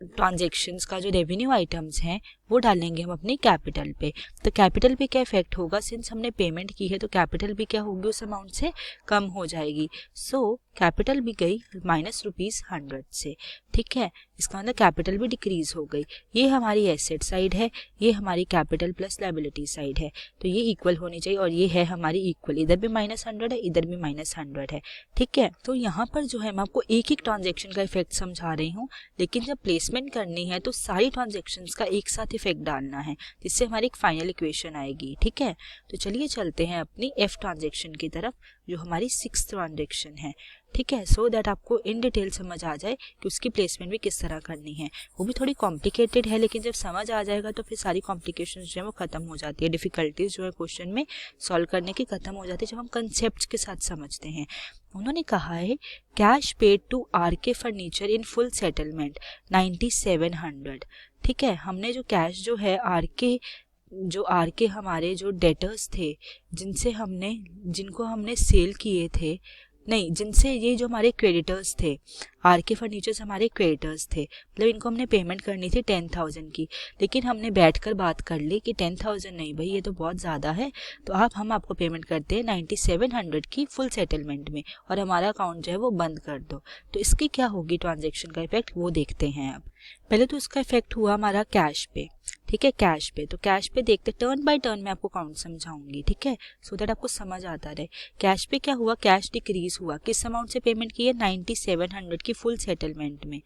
ट्रांजेक्शन्स का, जो रेवेन्यू आइटम्स हैं वो डालेंगे हम अपनी कैपिटल पे। तो कैपिटल पे क्या इफेक्ट होगा, सिंस हमने पेमेंट की है तो कैपिटल भी क्या होगी, उस अमाउंट से कम हो जाएगी। सो कैपिटल भी गई -100 से। ठीक है, इसका मतलब कैपिटल भी डिक्रीज हो गई। ये हमारी एसेट साइड है, ये हमारी कैपिटल प्लस लायबिलिटी साइड है। तो ये इक्वल होनी चाहिए और ये है हमारी इक्वल, इधर भी -100 है, इधर भी -100 है। ठीक है, तो यहाँ पर जो है मैं आपको एक एक ट्रांजेक्शन का इफेक्ट समझा रही हूँ, लेकिन जब प्लेसमेंट करनी है तो सारी ट्रांजेक्शन्स का एक साथ इफेक्ट डालना है, जिससे हमारी एक फाइनल इक्वेशन आएगी। ठीक है, तो चलिए चलते हैं अपनी एफ ट्रांजेक्शन की तरफ जो हमारी 6th ट्रांजेक्शन है। ठीक है, सो दैट आपको इन डिटेल समझ आ जाए कि उसकी प्लेसमेंट भी किस तरह करनी है। वो भी थोड़ी कॉम्प्लिकेटेड है, लेकिन जब समझ आ जाएगा तो फिर सारी कॉम्प्लिकेशंस जो है वो खत्म हो जाती है, डिफिकल्टीज जो है क्वेश्चन में सॉल्व करने की खत्म हो जाती है जब हम कंसेप्ट के साथ समझते हैं। उन्होंने कहा है cash paid to RK furniture in full settlement 9700। ठीक है, हमने जो कैश जो है आरके हमारे जो डेटर्स थे, जिनको हमने सेल किए थे, नहीं, जिनसे ये जो हमारे क्रेडिटर्स थे, आरके फर्नीचर्स हमारे क्रेडिटर्स थे, मतलब इनको हमने पेमेंट करनी थी 10,000 की, लेकिन हमने बैठकर बात कर ली कि 10,000 नहीं भाई, ये तो बहुत ज़्यादा है, तो हम आपको पेमेंट करते हैं 9700 की फुल सेटलमेंट में और हमारा अकाउंट जो है वो बंद कर दो। तो इसकी क्या होगी ट्रांजेक्शन का इफेक्ट, वो देखते हैं। अब पहले तो इसका इफेक्ट हुआ हमारा कैश पे। ठीक है, कैश पे, तो कैश पे देखते टर्न बाय टर्न मैं आपको काउंट समझाऊंगी। ठीक है, सो दैट आपको समझ आता रहे। कैश पे क्या हुआ, कैश डिक्रीज हुआ। किस अमाउंट से पेमेंट की है, 9700 की फुल सेटलमेंट में।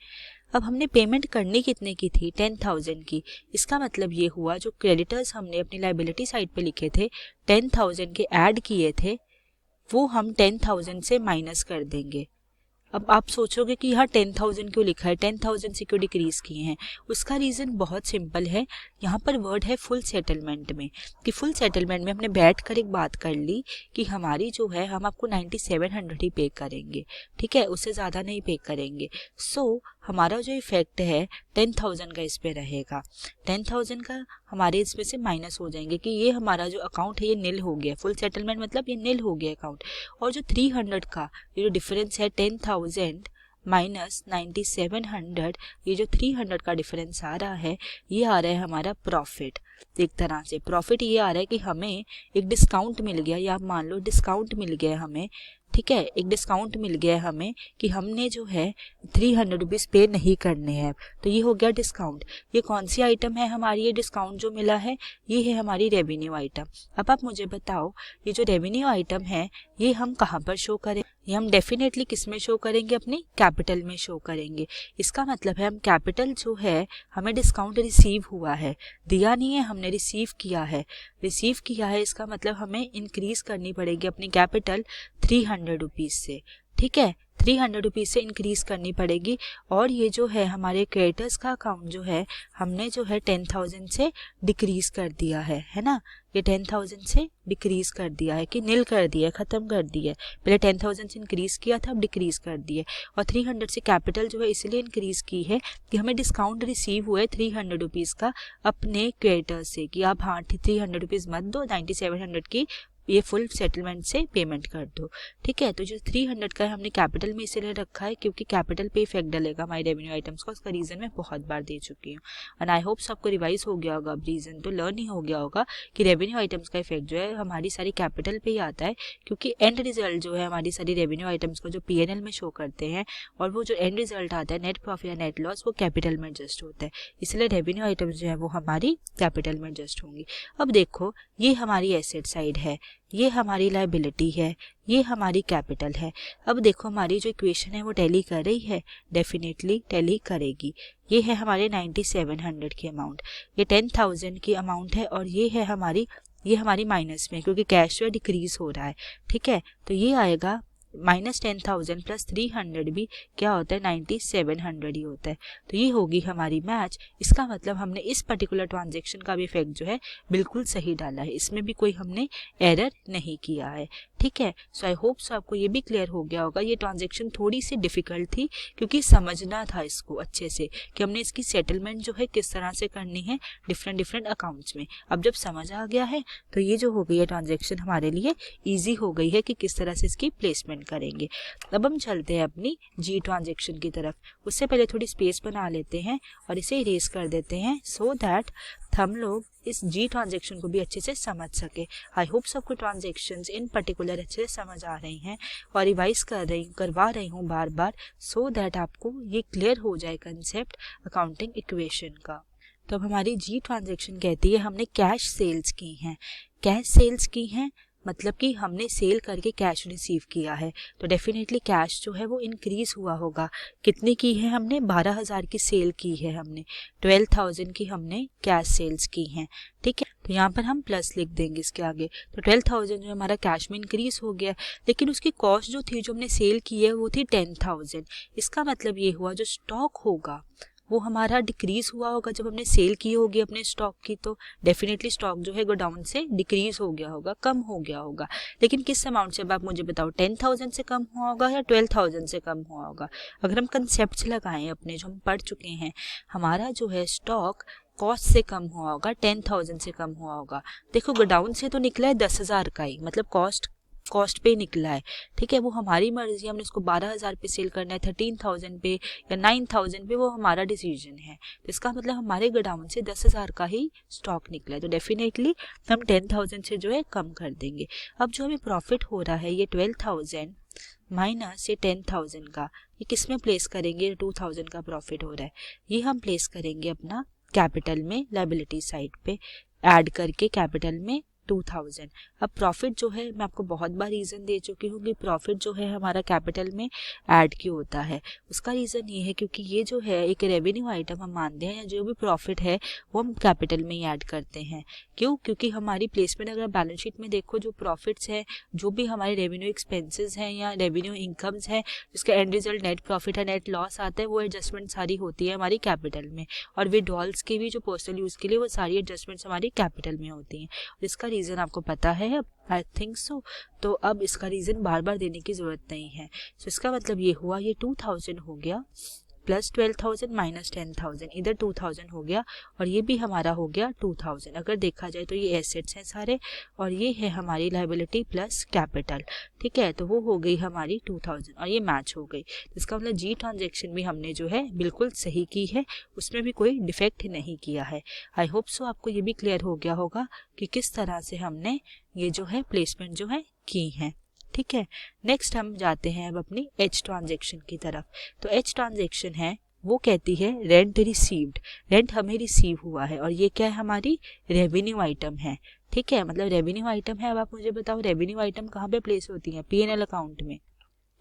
अब हमने पेमेंट करनी कितने की थी, 10,000 की। इसका मतलब ये हुआ जो क्रेडिटर्स हमने अपनी लायबिलिटी साइड पे लिखे थे 10,000 के ऐड किए थे, वो हम 10,000 से माइनस कर देंगे। अब आप सोचोगे कि यहाँ 10,000 क्यों लिखा है, 10,000 से क्यों डिक्रीज किए हैं। उसका रीज़न बहुत सिंपल है, यहाँ पर वर्ड है फुल सेटलमेंट में, कि फुल सेटलमेंट में हमने बैठ कर एक बात कर ली कि हमारी जो है हम आपको 9700 ही पे करेंगे। ठीक है, उससे ज़्यादा नहीं पे करेंगे। सो हमारा जो इफेक्ट है 10,000 का इस पे रहेगा। 10,000 का हमारे इसमें से माइनस हो जाएंगे कि ये हमारा जो अकाउंट है ये नील हो गया। फुल सेटलमेंट मतलब ये नील हो गया अकाउंट। और जो 300 का ये जो डिफरेंस है 10,000 माइनस 9700, ये जो 300 का डिफरेंस आ रहा है ये आ रहा है हमारा प्रॉफिट। एक तरह से प्रॉफिट ये आ रहा है कि हमें एक डिस्काउंट मिल गया, या आप मान लो डिस्काउंट मिल गया हमें। ठीक है, एक डिस्काउंट मिल गया हमें कि हमने जो है 300 रुपीज़ पे नहीं करने हैं, तो ये हो गया डिस्काउंट। ये कौन सी आइटम है हमारी, ये डिस्काउंट जो मिला है ये है हमारी रेवेन्यू आइटम। अब आप मुझे बताओ ये जो रेवेन्यू आइटम है ये हम कहाँ पर शो करें, ये हम डेफिनेटली किस में शो करेंगे, अपनी कैपिटल में शो करेंगे। इसका मतलब है हम कैपिटल जो है हमें डिस्काउंट रिसीव हुआ है, दिया नहीं है, हमने रिसीव किया है। रिसीव किया है इसका मतलब हमें इंक्रीज करनी पड़ेगी अपनी कैपिटल 300 रुपीज़ से, ठीक है, 300 रुपीज़ से इंक्रीज करनी पड़ेगी। और ये जो है हमारे क्रेडिटर्स का अकाउंट जो है हमने जो है 10,000 से डिक्रीज कर दिया है ना, ये 10,000 से डिक्रीज कर दिया है कि नील कर दिया है, ख़त्म कर दिया है। पहले 10,000 से इंक्रीज किया था, अब डिक्रीज कर दिया। और 300 से कैपिटल जो है इसलिए इंक्रीज की है कि हमें डिस्काउंट रिसीव हुआ है 300 रुपीज़ का अपने क्रेडिटर्स से, कि आप हाँ 300 रुपीज़ मत दो, 9700 की ये फुल सेटलमेंट से पेमेंट कर दो, ठीक है। तो जो 300 का है हमने कैपिटल में इसीलिए रखा है क्योंकि कैपिटल पे इफेक्ट डलेगा हमारे रेवेन्यू आइटम्स का। उसका रीज़न मैं बहुत बार दे चुकी हूँ एंड आई होप सबको रिवाइज हो गया होगा, अब रीज़न तो लर्न ही हो गया होगा कि रेवेन्यू आइटम्स का इफेक्ट जो है हमारी सारी कैपिटल पे ही आता है, क्योंकि एंड रिजल्ट जो है हमारी सारी रेवेन्यू आइटम्स को जो P&L में शो करते हैं और वो जो एंड रिजल्ट आता है नेट प्रॉफिट या नेट लॉस, वो कैपिटल में एडजस्ट होता है, इसलिए रेवेन्यू आइटम्स जो है वो हमारी कैपिटल में एडजस्ट होंगी। अब देखो ये हमारी एसेट साइड है, ये हमारी लायबिलिटी है, ये हमारी कैपिटल है। अब देखो हमारी जो इक्वेशन है वो टैली कर रही है, डेफिनेटली टैली करेगी। ये है हमारे 9700 की अमाउंट, ये 10,000 की अमाउंट है और ये है हमारी, ये हमारी माइनस में क्योंकि कैश जो है डिक्रीज हो रहा है, ठीक है। तो ये आएगा -10,000 प्लस 300 भी क्या होता है 9700 ही होता है। तो ये होगी हमारी मैच। इसका मतलब हमने इस पर्टिकुलर ट्रांजेक्शन का भी इफेक्ट जो है बिल्कुल सही डाला है, इसमें भी कोई हमने एरर नहीं किया है, ठीक है। सो आई होप सो आपको ये भी क्लियर हो गया होगा। ये ट्रांजेक्शन थोड़ी सी डिफिकल्ट थी क्योंकि समझना था इसको अच्छे से कि हमने इसकी सेटलमेंट जो है किस तरह से करनी है डिफरेंट अकाउंट्स में। अब जब समझ आ गया है तो ये जो हो गई है ट्रांजेक्शन हमारे लिए ईजी हो गई है कि किस तरह से इसकी प्लेसमेंट करेंगे। अब हम चलते हैं अपनी जी ट्रांजेक्शन की तरफ। उससे पहले थोड़ी स्पेस बना लेते हैं और इसे इरेज कर देते हैं सो दैट हम लोग इस जी ट्रांजेक्शन को भी अच्छे से समझ सके। आई होप सबको ट्रांजेक्शन्स इन पर्टिकुलर अच्छे से समझ आ रही हैं और रिवाइज करवा रही हूँ बार बार सो दैट आपको ये क्लियर हो जाए कंसेप्ट अकाउंटिंग इक्वेशन का। तो अब हमारी जी ट्रांजेक्शन कहती है हमने कैश सेल्स की हैं, कैश सेल्स की हैं मतलब कि हमने सेल करके कैश रिसीव किया है, तो डेफिनेटली कैश जो है वो इंक्रीज हुआ होगा। कितनी की है हमने, 12,000 की सेल की है हमने, 12,000 की हमने कैश सेल्स की हैं, ठीक है। तो यहाँ पर हम प्लस लिख देंगे इसके आगे। तो 12,000 जो हमारा कैश में इंक्रीज हो गया, लेकिन उसकी कॉस्ट जो थी जो हमने सेल की है वो थी 10,000। इसका मतलब ये हुआ जो स्टॉक होगा वो हमारा डिक्रीज हुआ होगा जब हमने सेल की होगी अपने स्टॉक की, तो डेफिनेटली स्टॉक जो है गोडाउन से डिक्रीज हो गया होगा, कम हो गया होगा। लेकिन किस अमाउंट से, अब आप मुझे बताओ 10,000 से कम हुआ होगा या 12,000 से कम हुआ होगा। अगर हम कंसेप्ट लगाएं अपने जो हम पढ़ चुके हैं, हमारा जो है स्टॉक कॉस्ट से कम हुआ होगा, 10,000 से कम हुआ होगा। देखो गोडाउन से तो निकला है 10,000 का ही, मतलब कॉस्ट पे निकला है, ठीक है। वो हमारी मर्जी, हमने उसको 12,000 पे सेल करना है, 13,000 पे या 9,000 पे, वो हमारा डिसीजन है। तो इसका मतलब हमारे गोडाउन से 10,000 का ही स्टॉक निकला है, तो डेफिनेटली हम 10,000 से जो है कम कर देंगे। अब जो हमें प्रॉफिट हो रहा है ये 12,000 माइनस ये 10,000 का, ये किस में प्लेस करेंगे, 2,000 का प्रॉफिट हो रहा है, ये हम प्लेस करेंगे अपना कैपिटल में, लायबिलिटी साइड पे ऐड करके कैपिटल में 2,000। अब प्रॉफिट जो है मैं आपको बहुत बार रीज़न दे चुकी हूँ कि प्रॉफिट जो है हमारा कैपिटल में ऐड क्यों होता है। उसका रीज़न ये है क्योंकि ये जो है एक रेवेन्यू आइटम हम मानते हैं, या जो भी प्रॉफिट है वो हम कैपिटल में ही ऐड करते हैं। क्यों, क्योंकि हमारी प्लेसमेंट अगर बैलेंस शीट में देखो, जो प्रॉफिट्स हैं, जो भी हमारे रेवेन्यू एक्सपेंसेस हैं या रेवेन्यू इनकम्स हैं, जिसका एंड रिजल्ट नेट प्रॉफिट है नेट लॉस आता है, वो एडजस्टमेंट सारी होती है हमारी कैपिटल में। और विड्रॉल्स के भी जो पर्सनल यूज़ के लिए वो सारी एडजस्टमेंट्स हमारी कैपिटल में होती हैं। इसका रीज़न आपको पता है, आई थिंक सो। तो अब इसका रीज़न बार बार देने की ज़रूरत नहीं है। सो इसका मतलब ये हुआ, ये 2,000 हो गया प्लस 12,000 माइनस 10,000, इधर 2,000 हो गया और ये भी हमारा हो गया 2,000। अगर देखा जाए तो ये एसेट्स हैं सारे और ये है हमारी लायबिलिटी प्लस कैपिटल, ठीक है। तो वो हो गई हमारी 2,000 और ये मैच हो गई। इसका मतलब जी ट्रांजेक्शन भी हमने जो है बिल्कुल सही की है, उसमें भी कोई डिफेक्ट नहीं किया है। आई होप सो आपको ये भी क्लियर हो गया होगा कि किस तरह से हमने ये जो है प्लेसमेंट जो है की है, ठीक है। नेक्स्ट हम जाते हैं अब अपनी एच ट्रांजेक्शन की तरफ। तो एच ट्रांजेक्शन है वो कहती है रेंट रिसीव्ड, रेंट हमें रिसीव हुआ है और ये क्या है, हमारी रेवेन्यू आइटम है, ठीक है। मतलब रेवेन्यू आइटम है। अब आप मुझे बताओ रेवेन्यू आइटम कहाँ पे प्लेस होती है, P&L अकाउंट में,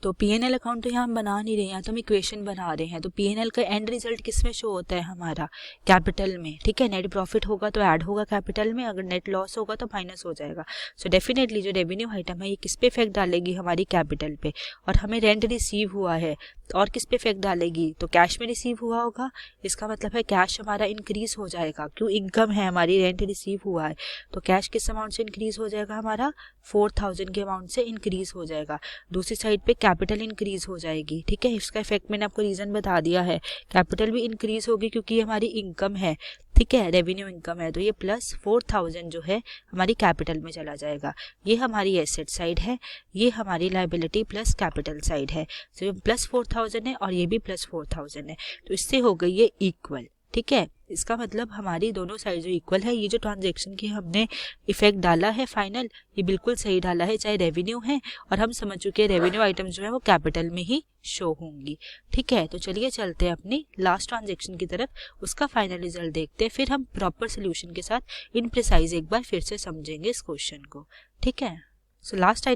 तो P&L अकाउंट तो यहाँ हम बना नहीं रहे हैं, तो हम इक्वेशन बना रहे हैं। तो P&L का एंड रिजल्ट किस में शो होता है हमारा, कैपिटल में, ठीक है। नेट प्रॉफिट होगा तो ऐड होगा कैपिटल में, अगर नेट लॉस होगा तो माइनस हो जाएगा। सो डेफिनेटली जो रेवेन्यू आइटम है ये किस पे इफेक्ट डालेगी, हमारी कैपिटल पे। और हमें रेंट रिसीव हुआ है और किस पे इफेक्ट डालेगी, तो कैश में रिसीव हुआ होगा। इसका मतलब है कैश हमारा इंक्रीज हो जाएगा, क्यों, इनकम है हमारी, रेंट रिसीव हुआ है तो कैश किस अमाउंट से इंक्रीज हो जाएगा, हमारा 4000 के अमाउंट से इंक्रीज हो जाएगा। दूसरी साइड पे कैपिटल इंक्रीज हो जाएगी, ठीक है। इसका इफेक्ट मैंने आपको रीजन बता दिया है, कैपिटल भी इंक्रीज होगी क्योंकि ये हमारी इनकम है, ठीक है, रेवेन्यू इनकम है। तो ये प्लस 4000 जो है हमारी कैपिटल में चला जाएगा। ये हमारी एसेट साइड है, ये हमारी लायबिलिटी प्लस कैपिटल साइड है। तो ये प्लस 4000 है और ये भी प्लस 4000 है, तो इससे हो गई ये इक्वल, ठीक है। इसका मतलब हमारी दोनों साइड जो इक्वल है, ये जो ट्रांजैक्शन की हमने इफेक्ट डाला है फाइनल, ये बिल्कुल सही डाला है, चाहे रेवेन्यू है और हम समझ चुके हैं रेवेन्यू आइटम जो है वो कैपिटल में ही शो होंगी, ठीक है। तो चलिए चलते हैं अपनी लास्ट ट्रांजैक्शन की तरफ, उसका फाइनल रिजल्ट देखते हैं, फिर हम प्रॉपर सोल्यूशन के साथ इन प्रिसाइज एक बार फिर से समझेंगे इस क्वेश्चन को, ठीक है। सो लास्ट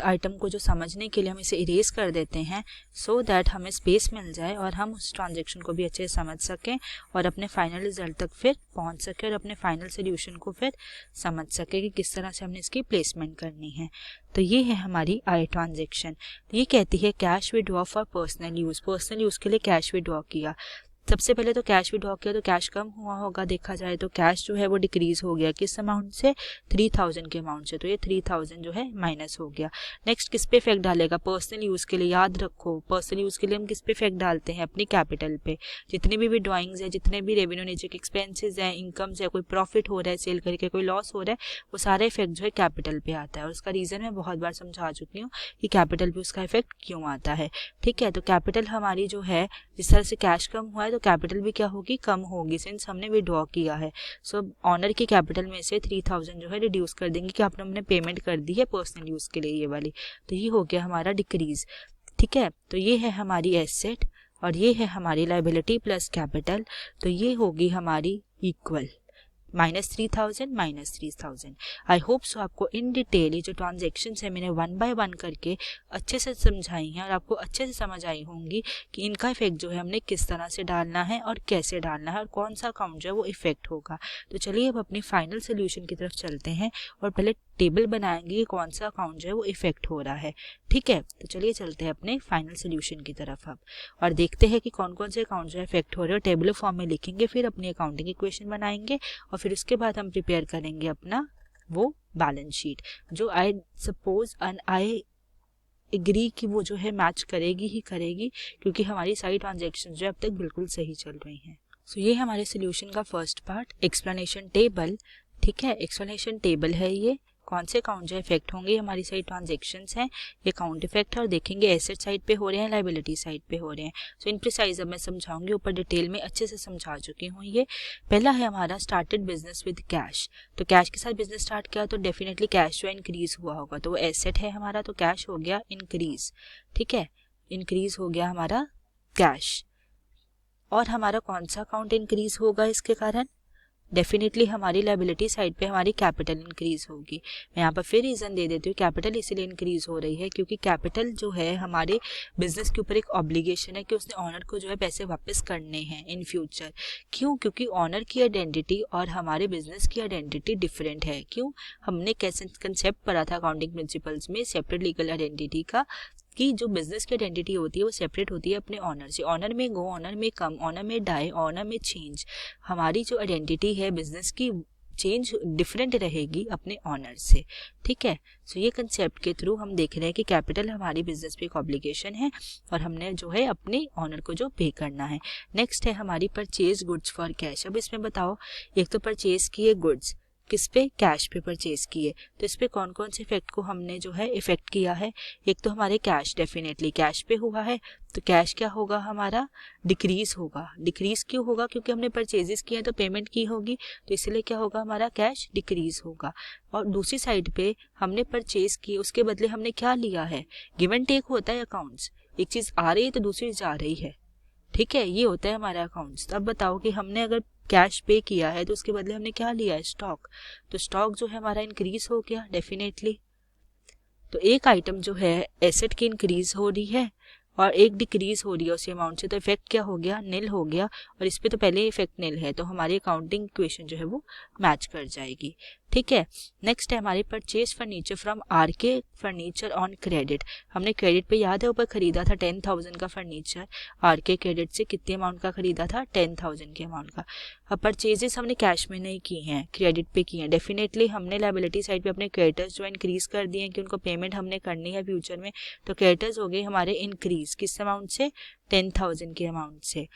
आइटम को जो समझने के लिए हम इसे इरेज कर देते हैं, सो दैट हमें स्पेस मिल जाए और हम उस ट्रांजैक्शन को भी अच्छे से समझ सकें और अपने फाइनल रिजल्ट तक फिर पहुंच सकें और अपने फाइनल सोल्यूशन को फिर समझ सकें कि किस तरह से हमने इसकी प्लेसमेंट करनी है। तो ये है हमारी आई ट्रांजैक्शन। ये कहती है cash withdraw for personal use के लिए कैश विड्रॉ किया। सबसे पहले तो कैश विड्रॉ किया तो कैश कम हुआ होगा, देखा जाए तो कैश जो है वो डिक्रीज हो गया, किस अमाउंट से, 3000 के अमाउंट से, तो ये 3000 जो है माइनस हो गया। नेक्स्ट किस पे इफेक्ट डालेगा, पर्सनल यूज़ के लिए। याद रखो पर्सनल यूज़ के लिए हम किस पे इफेक्ट डालते हैं, अपनी कैपिटल पे। जितने भी ड्राइंग्स है, जितने भी रेवेन्यू नीचे के एक्सपेंसेस हैं, इनकम्स है, कोई प्रॉफिट हो रहा है सेल करके, कोई लॉस हो रहा है, वो सारा इफेक्ट जो है कैपिटल पे आता है। और उसका रीज़न मैं बहुत बार समझा चुकी हूँ कि कैपिटल पे उसका इफेक्ट क्यों आता है, ठीक है। तो कैपिटल हमारी जो है, जिस तरह से कैश कम हुआ है तो कैपिटल भी क्या होगी, कम होगी, सिंस हमने विड्रॉ किया है। सो ऑनर की कैपिटल में से 3000 जो है रिड्यूस कर देंगे कि आपने हमने पेमेंट कर दी है पर्सनल यूज़ के लिए, ये वाली। तो ये हो गया हमारा डिक्रीज, ठीक है। तो ये है हमारी एसेट और ये है हमारी लायबिलिटी प्लस कैपिटल, तो ये होगी हमारी इक्वल, -3000 -3000। आई होप सो आपको इन डिटेल ये जो ट्रांजेक्शन है मैंने 1 बाय 1 करके अच्छे से समझाई हैं और आपको अच्छे से समझ आई होंगी कि इनका इफेक्ट जो है हमने किस तरह से डालना है और कैसे डालना है और कौन सा अकाउंट जो है वो इफेक्ट होगा। तो चलिए अब अपनी फाइनल सोल्यूशन की तरफ चलते हैं और पहले टेबल बनाएंगे कि कौन सा अकाउंट जो है वो इफेक्ट हो रहा है, ठीक है। तो चलिए चलते हैं अपने फाइनल सोल्यूशन की तरफ अब और देखते हैं कि कौन कौन से अकाउंट जो है इफेक्ट हो रहे हैं। टेबल फॉर्म में लिखेंगे, फिर अपनी अकाउंटिंग इक्वेशन बनाएंगे और फिर उसके बाद हम प्रिपेयर करेंगे अपना वो बैलेंस शीट, जो I suppose and I agree कि वो जो है मैच करेगी ही करेगी, क्योंकि हमारी सारी ट्रांजैक्शन जो है अब तक बिल्कुल सही चल रही हैं। सो ये हमारे सोल्यूशन का फर्स्ट पार्ट, एक्सप्लेनेशन टेबल, ठीक है। एक्सप्लेनेशन टेबल है ये, कौन से अकाउंट जो इफेक्ट होंगे, हमारी सारी ट्रांजैक्शंस हैं, ये अकाउंट इफेक्ट है और देखेंगे एसेट साइड पे हो रहे हैं, लायबिलिटी साइड पे हो रहे हैं। सो इन प्रिसाइज अब मैं समझाऊंगी, ऊपर डिटेल में अच्छे से समझा चुकी हूँ। ये पहला है हमारा स्टार्टेड बिजनेस विद कैश। तो कैश के साथ बिजनेस स्टार्ट किया तो डेफिनेटली कैश जो है इंक्रीज हुआ होगा, तो वो एसेट है हमारा, तो कैश हो गया इंक्रीज, ठीक है, इंक्रीज हो गया हमारा कैश। और हमारा कौन सा अकाउंट इंक्रीज होगा इसके कारण, डेफिनेटली हमारी लायबिलिटी साइड पे हमारी कैपिटल इंक्रीज होगी। मैं यहाँ पर फिर रीज़न दे देती हूँ, कैपिटल इसीलिए इंक्रीज हो रही है क्योंकि कैपिटल जो है हमारे बिजनेस के ऊपर एक ऑब्लिगेशन है कि उसने ऑनर को जो है पैसे वापस करने हैं इन फ्यूचर। क्यों, क्योंकि ऑनर की आइडेंटिटी और हमारे बिजनेस की आइडेंटिटी डिफरेंट है। क्यों, हमने कैसे कंसेप्ट पढ़ा था अकाउंटिंग प्रिंसिपल्स में सेपरेट लीगल आइडेंटिटी का, कि जो बिजनेस की आइडेंटिटी होती है वो सेपरेट होती है अपने ऑनर से। ऑनर में गो, ऑनर में कम, ऑनर में डाई, ऑनर में चेंज। हमारी जो आइडेंटिटी है बिजनेस की चेंज डिफरेंट रहेगी अपने ऑनर से, ठीक है। सो ये कंसेप्ट के थ्रू हम देख रहे हैं कि कैपिटल हमारी बिजनेस पे एक ऑब्लिगेशन है और हमने जो है अपने ऑनर को जो पे करना है। नेक्स्ट है हमारी परचेज गुड्स फॉर कैश। अब इसमें बताओ, एक तो परचेज किए गुड्स किस पे, कैश पे परचेज किए, तो इस पे कौन कौन से इफेक्ट को हमने जो है इफेक्ट किया है। एक तो हमारे कैश, डेफिनेटली कैश पे हुआ है, तो कैश क्या होगा हमारा, डिक्रीज होगा। डिक्रीज क्यों होगा, क्योंकि हमने परचेजेस किए तो पेमेंट की होगी, तो इसलिए क्या होगा हमारा कैश डिक्रीज होगा। और दूसरी साइड पे हमने परचेज की, उसके बदले हमने क्या लिया है, गिव एंड टेक होता है अकाउंट्स, एक चीज आ रही है तो दूसरी जा रही है, ठीक है, ये होता है हमारा अकाउंट्स। अब बताओ कि हमने अगर कैश पे किया है तो उसके बदले हमने क्या लिया है, स्टॉक, तो स्टॉक जो है हमारा इंक्रीज हो गया डेफिनेटली, तो एक आइटम जो है एसेट की इंक्रीज हो रही है और एक डिक्रीज हो रही है उसी अमाउंट से, तो इफेक्ट क्या हो गया, निल हो गया, और इस पे तो पहले ही इफेक्ट निल है, तो हमारी अकाउंटिंग इक्वेशन जो है वो मैच कर जाएगी। ठीक है, नेक्स्ट है हमारी purchase furniture from RK furniture on credit. हमने क्रेडिट पे याद है ऊपर खरीदा था 10,000 का फर्नीचर, आरके क्रेडिट से कितने अमाउंट का खरीदा था, 10,000 के अमाउंट का। अब परचेजेस हमने कैश में नहीं की हैं, क्रेडिट पे की हैं। डेफिनेटली हमने लायबिलिटी साइड पे अपने क्रेडिटर्स जो इंक्रीज कर दिए हैं कि उनको पेमेंट हमने करनी है फ्यूचर में, तो क्रेडिटर्स हो गए हमारे इंक्रीज किस अमाउंट से, 10,000 के अमाउंट से।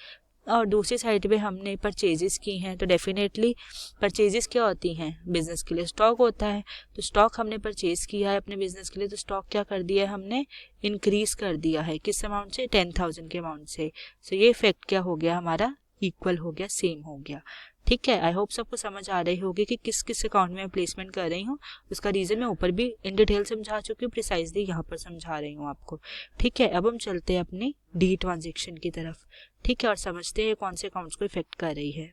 और दूसरी साइड पे हमने परचेजेस की हैं, तो डेफिनेटली परचेजेस क्या होती हैं, बिजनेस के लिए स्टॉक होता है, तो स्टॉक हमने परचेज किया है अपने बिजनेस के लिए, तो स्टॉक क्या कर दिया है हमने, इंक्रीज कर दिया है किस अमाउंट से, 10,000 के अमाउंट से। सो ये इफेक्ट क्या हो गया हमारा, इक्वल हो गया, सेम हो गया। ठीक है, आई होप सबको समझ आ रही होगी कि किस किस अकाउंट में प्लेसमेंट कर रही हूँ। उसका रीजन मैं ऊपर भी इन डिटेल समझा चुकी हूँ, प्रिसाइजली यहाँ पर समझा रही हूँ आपको। ठीक है, अब हम चलते हैं अपनी डी ट्रांजेक्शन की तरफ। ठीक है, और समझते हैं कौन से अकाउंट्स को इफेक्ट कर रही है।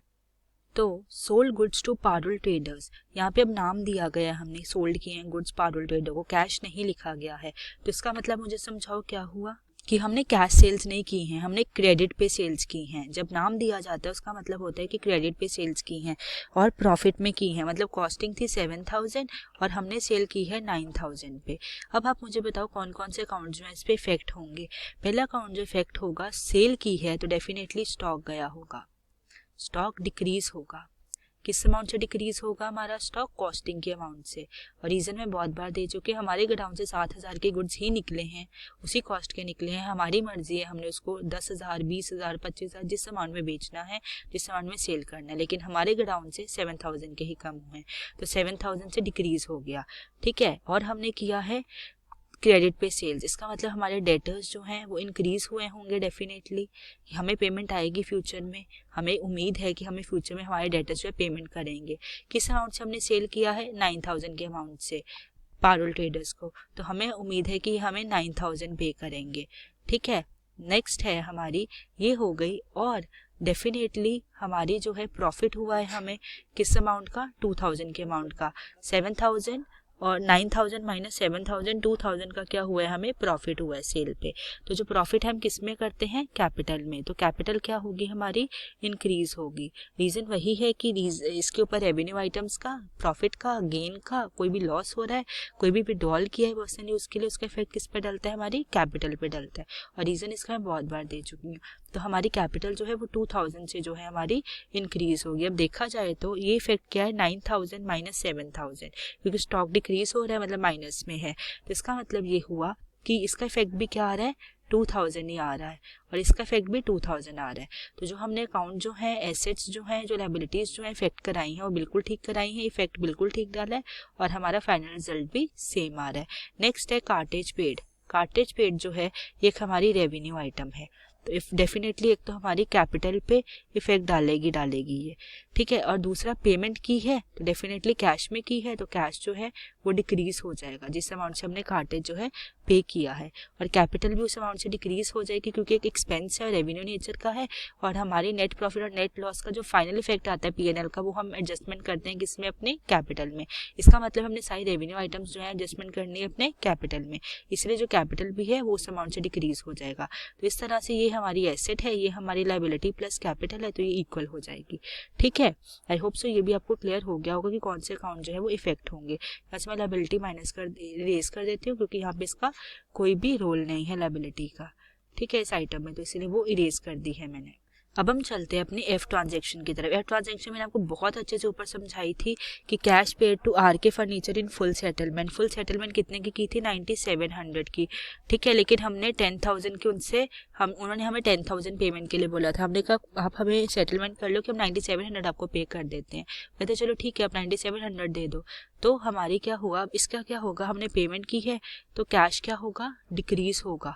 तो sold goods to Parul traders, यहाँ पे अब नाम दिया गया, हमने सोल्ड किए हैं गुड्स पारुल ट्रेडर को, कैश नहीं लिखा गया है, तो इसका मतलब मुझे समझाओ क्या हुआ कि हमने कैश सेल्स नहीं की हैं, हमने क्रेडिट पे सेल्स की हैं। जब नाम दिया जाता है उसका मतलब होता है कि क्रेडिट पे सेल्स की हैं और प्रॉफिट में की हैं, मतलब कॉस्टिंग थी 7,000 और हमने सेल की है 9,000 पे। अब आप मुझे बताओ कौन कौन से अकाउंट जो हैं इस पे इफेक्ट होंगे। पहला अकाउंट जो इफेक्ट होगा, सेल की है तो डेफिनेटली स्टॉक गया होगा, स्टॉक डिक्रीज होगा। किस अमाउंट से डिक्रीज होगा हमारा स्टॉक, कॉस्टिंग के अमाउंट से। और रीजन मैं बहुत बार दे चुकी, हमारे गोडाउन से 7,000 के गुड्स ही निकले हैं, उसी कॉस्ट के निकले हैं, हमारी मर्जी है हमने उसको 10,000 20,000 25,000 जिस अमाउंट में बेचना है, जिस अमाउंट में सेल करना है, लेकिन हमारे गोडाउन से 7,000 के ही कम हुए हैं, तो 7,000 से डिक्रीज हो गया। ठीक है, और हमने किया है क्रेडिट पे सेल्स, इसका मतलब हमारे डेटर्स जो हैं वो इंक्रीज हुए होंगे, डेफिनेटली हमें पेमेंट आएगी फ्यूचर में, हमें उम्मीद है कि हमें फ्यूचर में हमारे डेटर्स जो है पेमेंट करेंगे। किस अमाउंट से हमने सेल किया है, 9,000 के अमाउंट से पारुल ट्रेडर्स को, तो हमें उम्मीद है कि हमें 9,000 पे करेंगे। ठीक है, नेक्स्ट है हमारी ये हो गई, और डेफिनेटली हमारी जो है प्रॉफिट हुआ है हमें किस अमाउंट का, 2,000 के अमाउंट का, 7,000 और 9,000 माइनस 7,000 2,000 का क्या हुआ है, हमें प्रॉफिट हुआ है सेल पे। तो जो प्रॉफिट है हम किस में करते हैं, कैपिटल में, तो कैपिटल क्या होगी हमारी, इंक्रीज होगी। रीजन वही है कि इसके ऊपर रेवेन्यू आइटम्स का, प्रॉफिट का, गेन का, कोई भी लॉस हो रहा है, कोई भी विड्रॉल किया है पर्सन ने, उसके लिए उसका इफेक्ट किस पे डलता है, हमारी कैपिटल पे डलता है। और रीजन इसका मैं बहुत बार दे चुकी हूँ। तो हमारी कैपिटल जो है वो 2,000 से जो है हमारी इंक्रीज होगी। अब देखा जाए तो ये इफेक्ट क्या है, 9,000 माइनस 7,000, क्योंकि स्टॉक डिक्रीज हो रहा है मतलब माइनस में है, तो इसका मतलब ये हुआ कि इसका इफेक्ट भी क्या आ रहा है, 2,000 ही आ रहा है, और इसका इफेक्ट भी 2,000 आ रहा है। तो जो हमने अकाउंट जो है, एसेट्स जो हैं, जो लायबिलिटीज जो है इफेक्ट कराई हैं, वो बिल्कुल ठीक कराई हैं, इफेक्ट बिल्कुल ठीक डाला है, और हमारा फाइनल रिजल्ट भी सेम आ रहा है। नेक्स्ट है कार्टेज पेड। कार्टेज पेड जो है ये एक हमारी रेवेन्यू आइटम है, तो इफ डेफिनेटली एक तो हमारी कैपिटल पे इफेक्ट डालेगी ये। ठीक है, और दूसरा पेमेंट की है तो डेफिनेटली कैश में की है, तो कैश जो है वो डिक्रीज हो जाएगा जिस अमाउंट से हमने कार्टेज जो है पे किया है, और कैपिटल भी उस अमाउंट से डिक्रीज हो जाएगी क्योंकि एक एक्सपेंस है, रेवेन्यू नेचर का है, और हमारी नेट प्रॉफिट और नेट लॉस का जो फाइनल इफेक्ट आता है पीएनएल का, वो हम एडजस्टमेंट करते हैं किसमें, अपने कैपिटल में। इसका मतलब हमने सारी रेवेन्यू आइटम्स जो है एडजस्टमेंट करनी है अपने कैपिटल में, इसलिए जो कैपिटल भी है वो उस अमाउंट से डिक्रीज हो जाएगा। तो इस तरह से ये हमारी एसेट है, ये हमारी लायबिलिटी प्लस कैपिटल है, तो ये इक्वल हो जाएगी। ठीक है, आई होप सो ये भी आपको क्लियर हो गया होगा कि कौन से अकाउंट जो है वो इफेक्ट होंगे। वैसे मैं लायबिलिटी माइनस कर रेज कर देती हूँ क्योंकि यहाँ पे इसका कोई भी रोल नहीं है लायबिलिटी का। ठीक है, इस आइटम में, तो इसीलिए वो इरेज कर दी है मैंने। अब हम चलते हैं अपने एफ ट्रांजैक्शन की तरफ। एफ ट्रांजैक्शन मैंने आपको बहुत अच्छे से ऊपर समझाई थी कि cash paid to RK furniture in full settlement. Full settlement कितने की थी, 9,700 की। ठीक है, लेकिन हमने 10,000 की उनसे उन्होंने हमें 10,000 पेमेंट के लिए बोला था। हमने कहा आप हमें सेटलमेंट कर लो कि हम 9,700 आपको पे कर देते हैं। कहते चलो ठीक है, आप 9,700 दे दो। तो हमारी क्या हुआ, अब इसका क्या होगा, हमने पेमेंट की है तो कैश क्या होगा, डिक्रीज होगा।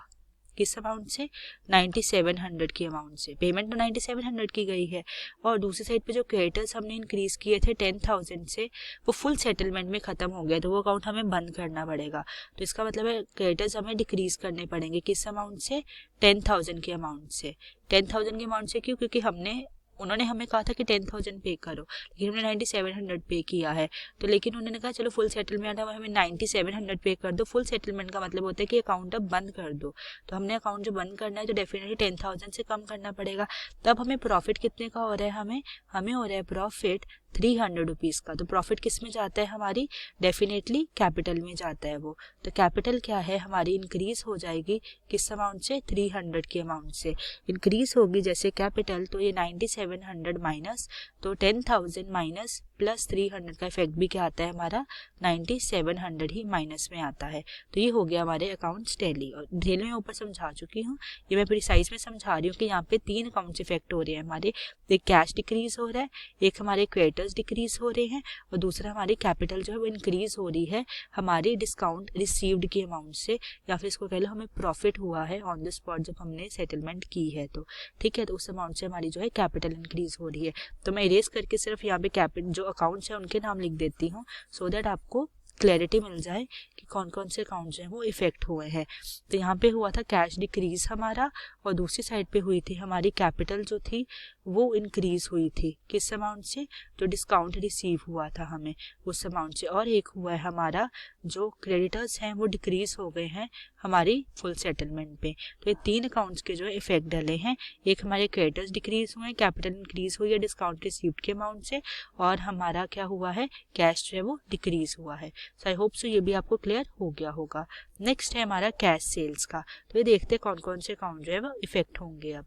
किस अमाउंट से, 9,700 की अमाउंट से। पेमेंट तो 9,700 की गई है, और दूसरी साइड पे जो क्रेडिटर्स हमने इंक्रीज किए थे 10,000 से, वो फुल सेटलमेंट में खत्म हो गया, तो वो अकाउंट हमें बंद करना पड़ेगा। तो इसका मतलब है क्रेडिटर्स हमें डिक्रीज करने पड़ेंगे। किस अमाउंट से, 10,000 के अमाउंट से। 10,000 के अमाउंट से क्यों, क्योंकि हमने उन्होंने हमें कहा था कि 10,000 पे करो, लेकिन हमने 9700 पे किया है। तो लेकिन उन्होंने कहा चलो फुल सेटलमेंट है, हमें 9700 पे कर दो। फुल सेटलमेंट का मतलब होता है कि अकाउंट अब बंद कर दो। तो हमने अकाउंट जो बंद करना है तो डेफिनेटली 10,000 से कम करना पड़ेगा। तब हमें प्रॉफिट कितने का हो रहा है, हमें हो रहा है प्रॉफिट 300 रुपीज़ का। तो प्रॉफिट किस में जाता है हमारी, डेफिनेटली कैपिटल में जाता है वो। तो कैपिटल क्या है हमारी, इंक्रीज हो जाएगी किस अमाउंट से, 300 के अमाउंट से इंक्रीज होगी जैसे कैपिटल। तो ये 9700 माइनस, तो 10,000 माइनस प्लस 300 का इफेक्ट भी क्या आता है हमारा, 9700 ही माइनस में आता है। तो ये हो गया हमारे अकाउंट्स टैली। और डिटेल में ऊपर समझा चुकी हूँ, ये मैं प्रिसाइज में समझा रही हूँ कि यहाँ पे 3 अकाउंट्स इफेक्ट हो रहे हैं हमारे। एक कैश डिक्रीज हो रहा है, एक हमारे क्रेडिटर्स डिक्रीज हो रहे हैं, और दूसरा हमारी कैपिटल जो है वो इंक्रीज हो रही है हमारी डिस्काउंट रिसीव्ड के अमाउंट से, या फिर इसको कह लो हमें प्रॉफिट हुआ है ऑन द स्पॉट जब हमने सेटलमेंट की है। तो ठीक है, तो उस अमाउंट से हमारी जो है कैपिटल इंक्रीज हो रही है। तो मैं इरेज करके सिर्फ यहाँ पे कैपिटल जो अकाउंट्स है उनके नाम लिख देती हूँ, सो दैट आपको क्लैरिटी मिल जाए कि कौन कौन से अकाउंट जो है वो इफेक्ट हुए हैं। तो यहाँ पे हुआ था कैश डिक्रीज हमारा, और दूसरी साइड पे हुई थी हमारी कैपिटल जो थी वो इंक्रीज हुई थी किस अमाउंट से, जो डिस्काउंट रिसीव हुआ था हमें उस अमाउंट से। और एक हुआ है हमारा जो क्रेडिटर्स हैं वो डिक्रीज हो गए हैं हमारी फुल सेटलमेंट पे। तो ये 3 अकाउंट्स के जो है इफेक्ट डले हैं। एक हमारे क्रेडिटर्स डिक्रीज हुए हैं, कैपिटल इंक्रीज हुई है डिस्काउंट रिसीव्ड के अमाउंट से, और हमारा क्या हुआ है, कैश जो है वो डिक्रीज हुआ है। सो आई होप सो ये भी आपको क्लियर हो गया होगा। नेक्स्ट है हमारा कैश सेल्स का। तो ये देखते हैं कौन कौन से अकाउंट जो है वो इफेक्ट होंगे अब।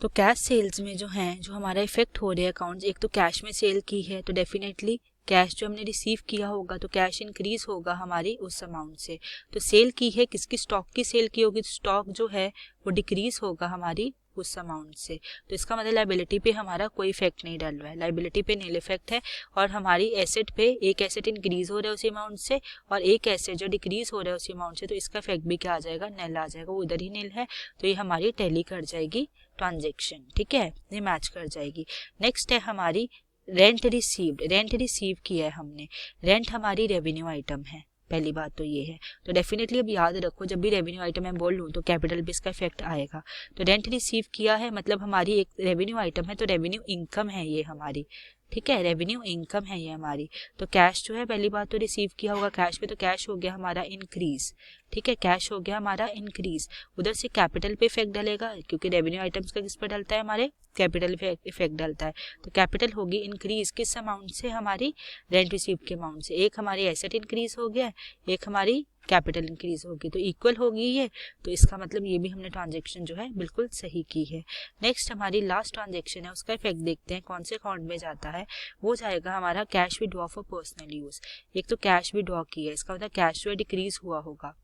तो कैश सेल्स में जो है जो हमारा इफेक्ट हो रहे हैं अकाउंट्स, एक तो कैश में सेल की है तो डेफिनेटली कैश जो हमने रिसीव किया होगा तो कैश इंक्रीज होगा हमारी उस अमाउंट से। तो सेल की है किसकी, स्टॉक की सेल की होगी, तो स्टॉक जो है वो डिक्रीज होगा हमारी उस अमाउंट से। तो इसका मतलब लाइबिलिटी पे हमारा कोई इफेक्ट नहीं डल रहा है, लाइबिलिटी पे नील इफेक्ट है। और हमारी एसेट पे एक एसेट इंक्रीज हो रहा है उसी अमाउंट से, और एक एसेट जो डिक्रीज हो रहा है उसी अमाउंट से, तो इसका इफेक्ट भी क्या आ जाएगा, नील आ जाएगा, वो उधर ही नील है। तो ये हमारी टैली कर जाएगी ट्रांजेक्शन, ठीक है, ये मैच कर जाएगी। नेक्स्ट है हमारी रेंट रिसीव्ड। रेंट रिसीव किया है हमने, रेंट हमारी रेवेन्यू आइटम है, पहली बात तो ये है। तो डेफिनेटली अब याद रखो जब भी रेवेन्यू आइटम मैं बोल लूँ तो कैपिटल भी इसका इफेक्ट आएगा। तो रेंट रिसीव किया है मतलब हमारी एक रेवेन्यू आइटम है, तो रेवेन्यू इनकम है ये हमारी, ठीक है, रेवेन्यू इनकम है ये हमारी। तो कैश जो है पहली बात तो रिसीव किया होगा कैश पे, तो कैश हो गया हमारा इंक्रीज, ठीक है, कैश हो गया हमारा इंक्रीज। उधर से कैपिटल पे इफेक्ट डलेगा क्योंकि रेवेन्यू आइटम्स का किस पर डलता है, हमारे कैपिटल इफेक्ट डलता है। तो कैपिटल होगी इंक्रीज किस अमाउंट से, हमारी रेंट रिसीव के अमाउंट से। एक हमारी एसेट इंक्रीज हो गया, एक हमारी कैपिटल इंक्रीज होगी, तो इक्वल होगी ये। तो इसका मतलब ये भी हमने ट्रांजेक्शन जो है बिल्कुल सही की है। नेक्स्ट हमारी लास्ट ट्रांजेक्शन है, उसका इफेक्ट देखते हैं कौन से अकाउंट में जाता है। वो जाएगा हमारा cash withdraw for personal use. एक तो कैश विड्रॉ की है, इसका मतलब कैश जो है डिक्रीज हुआ होगा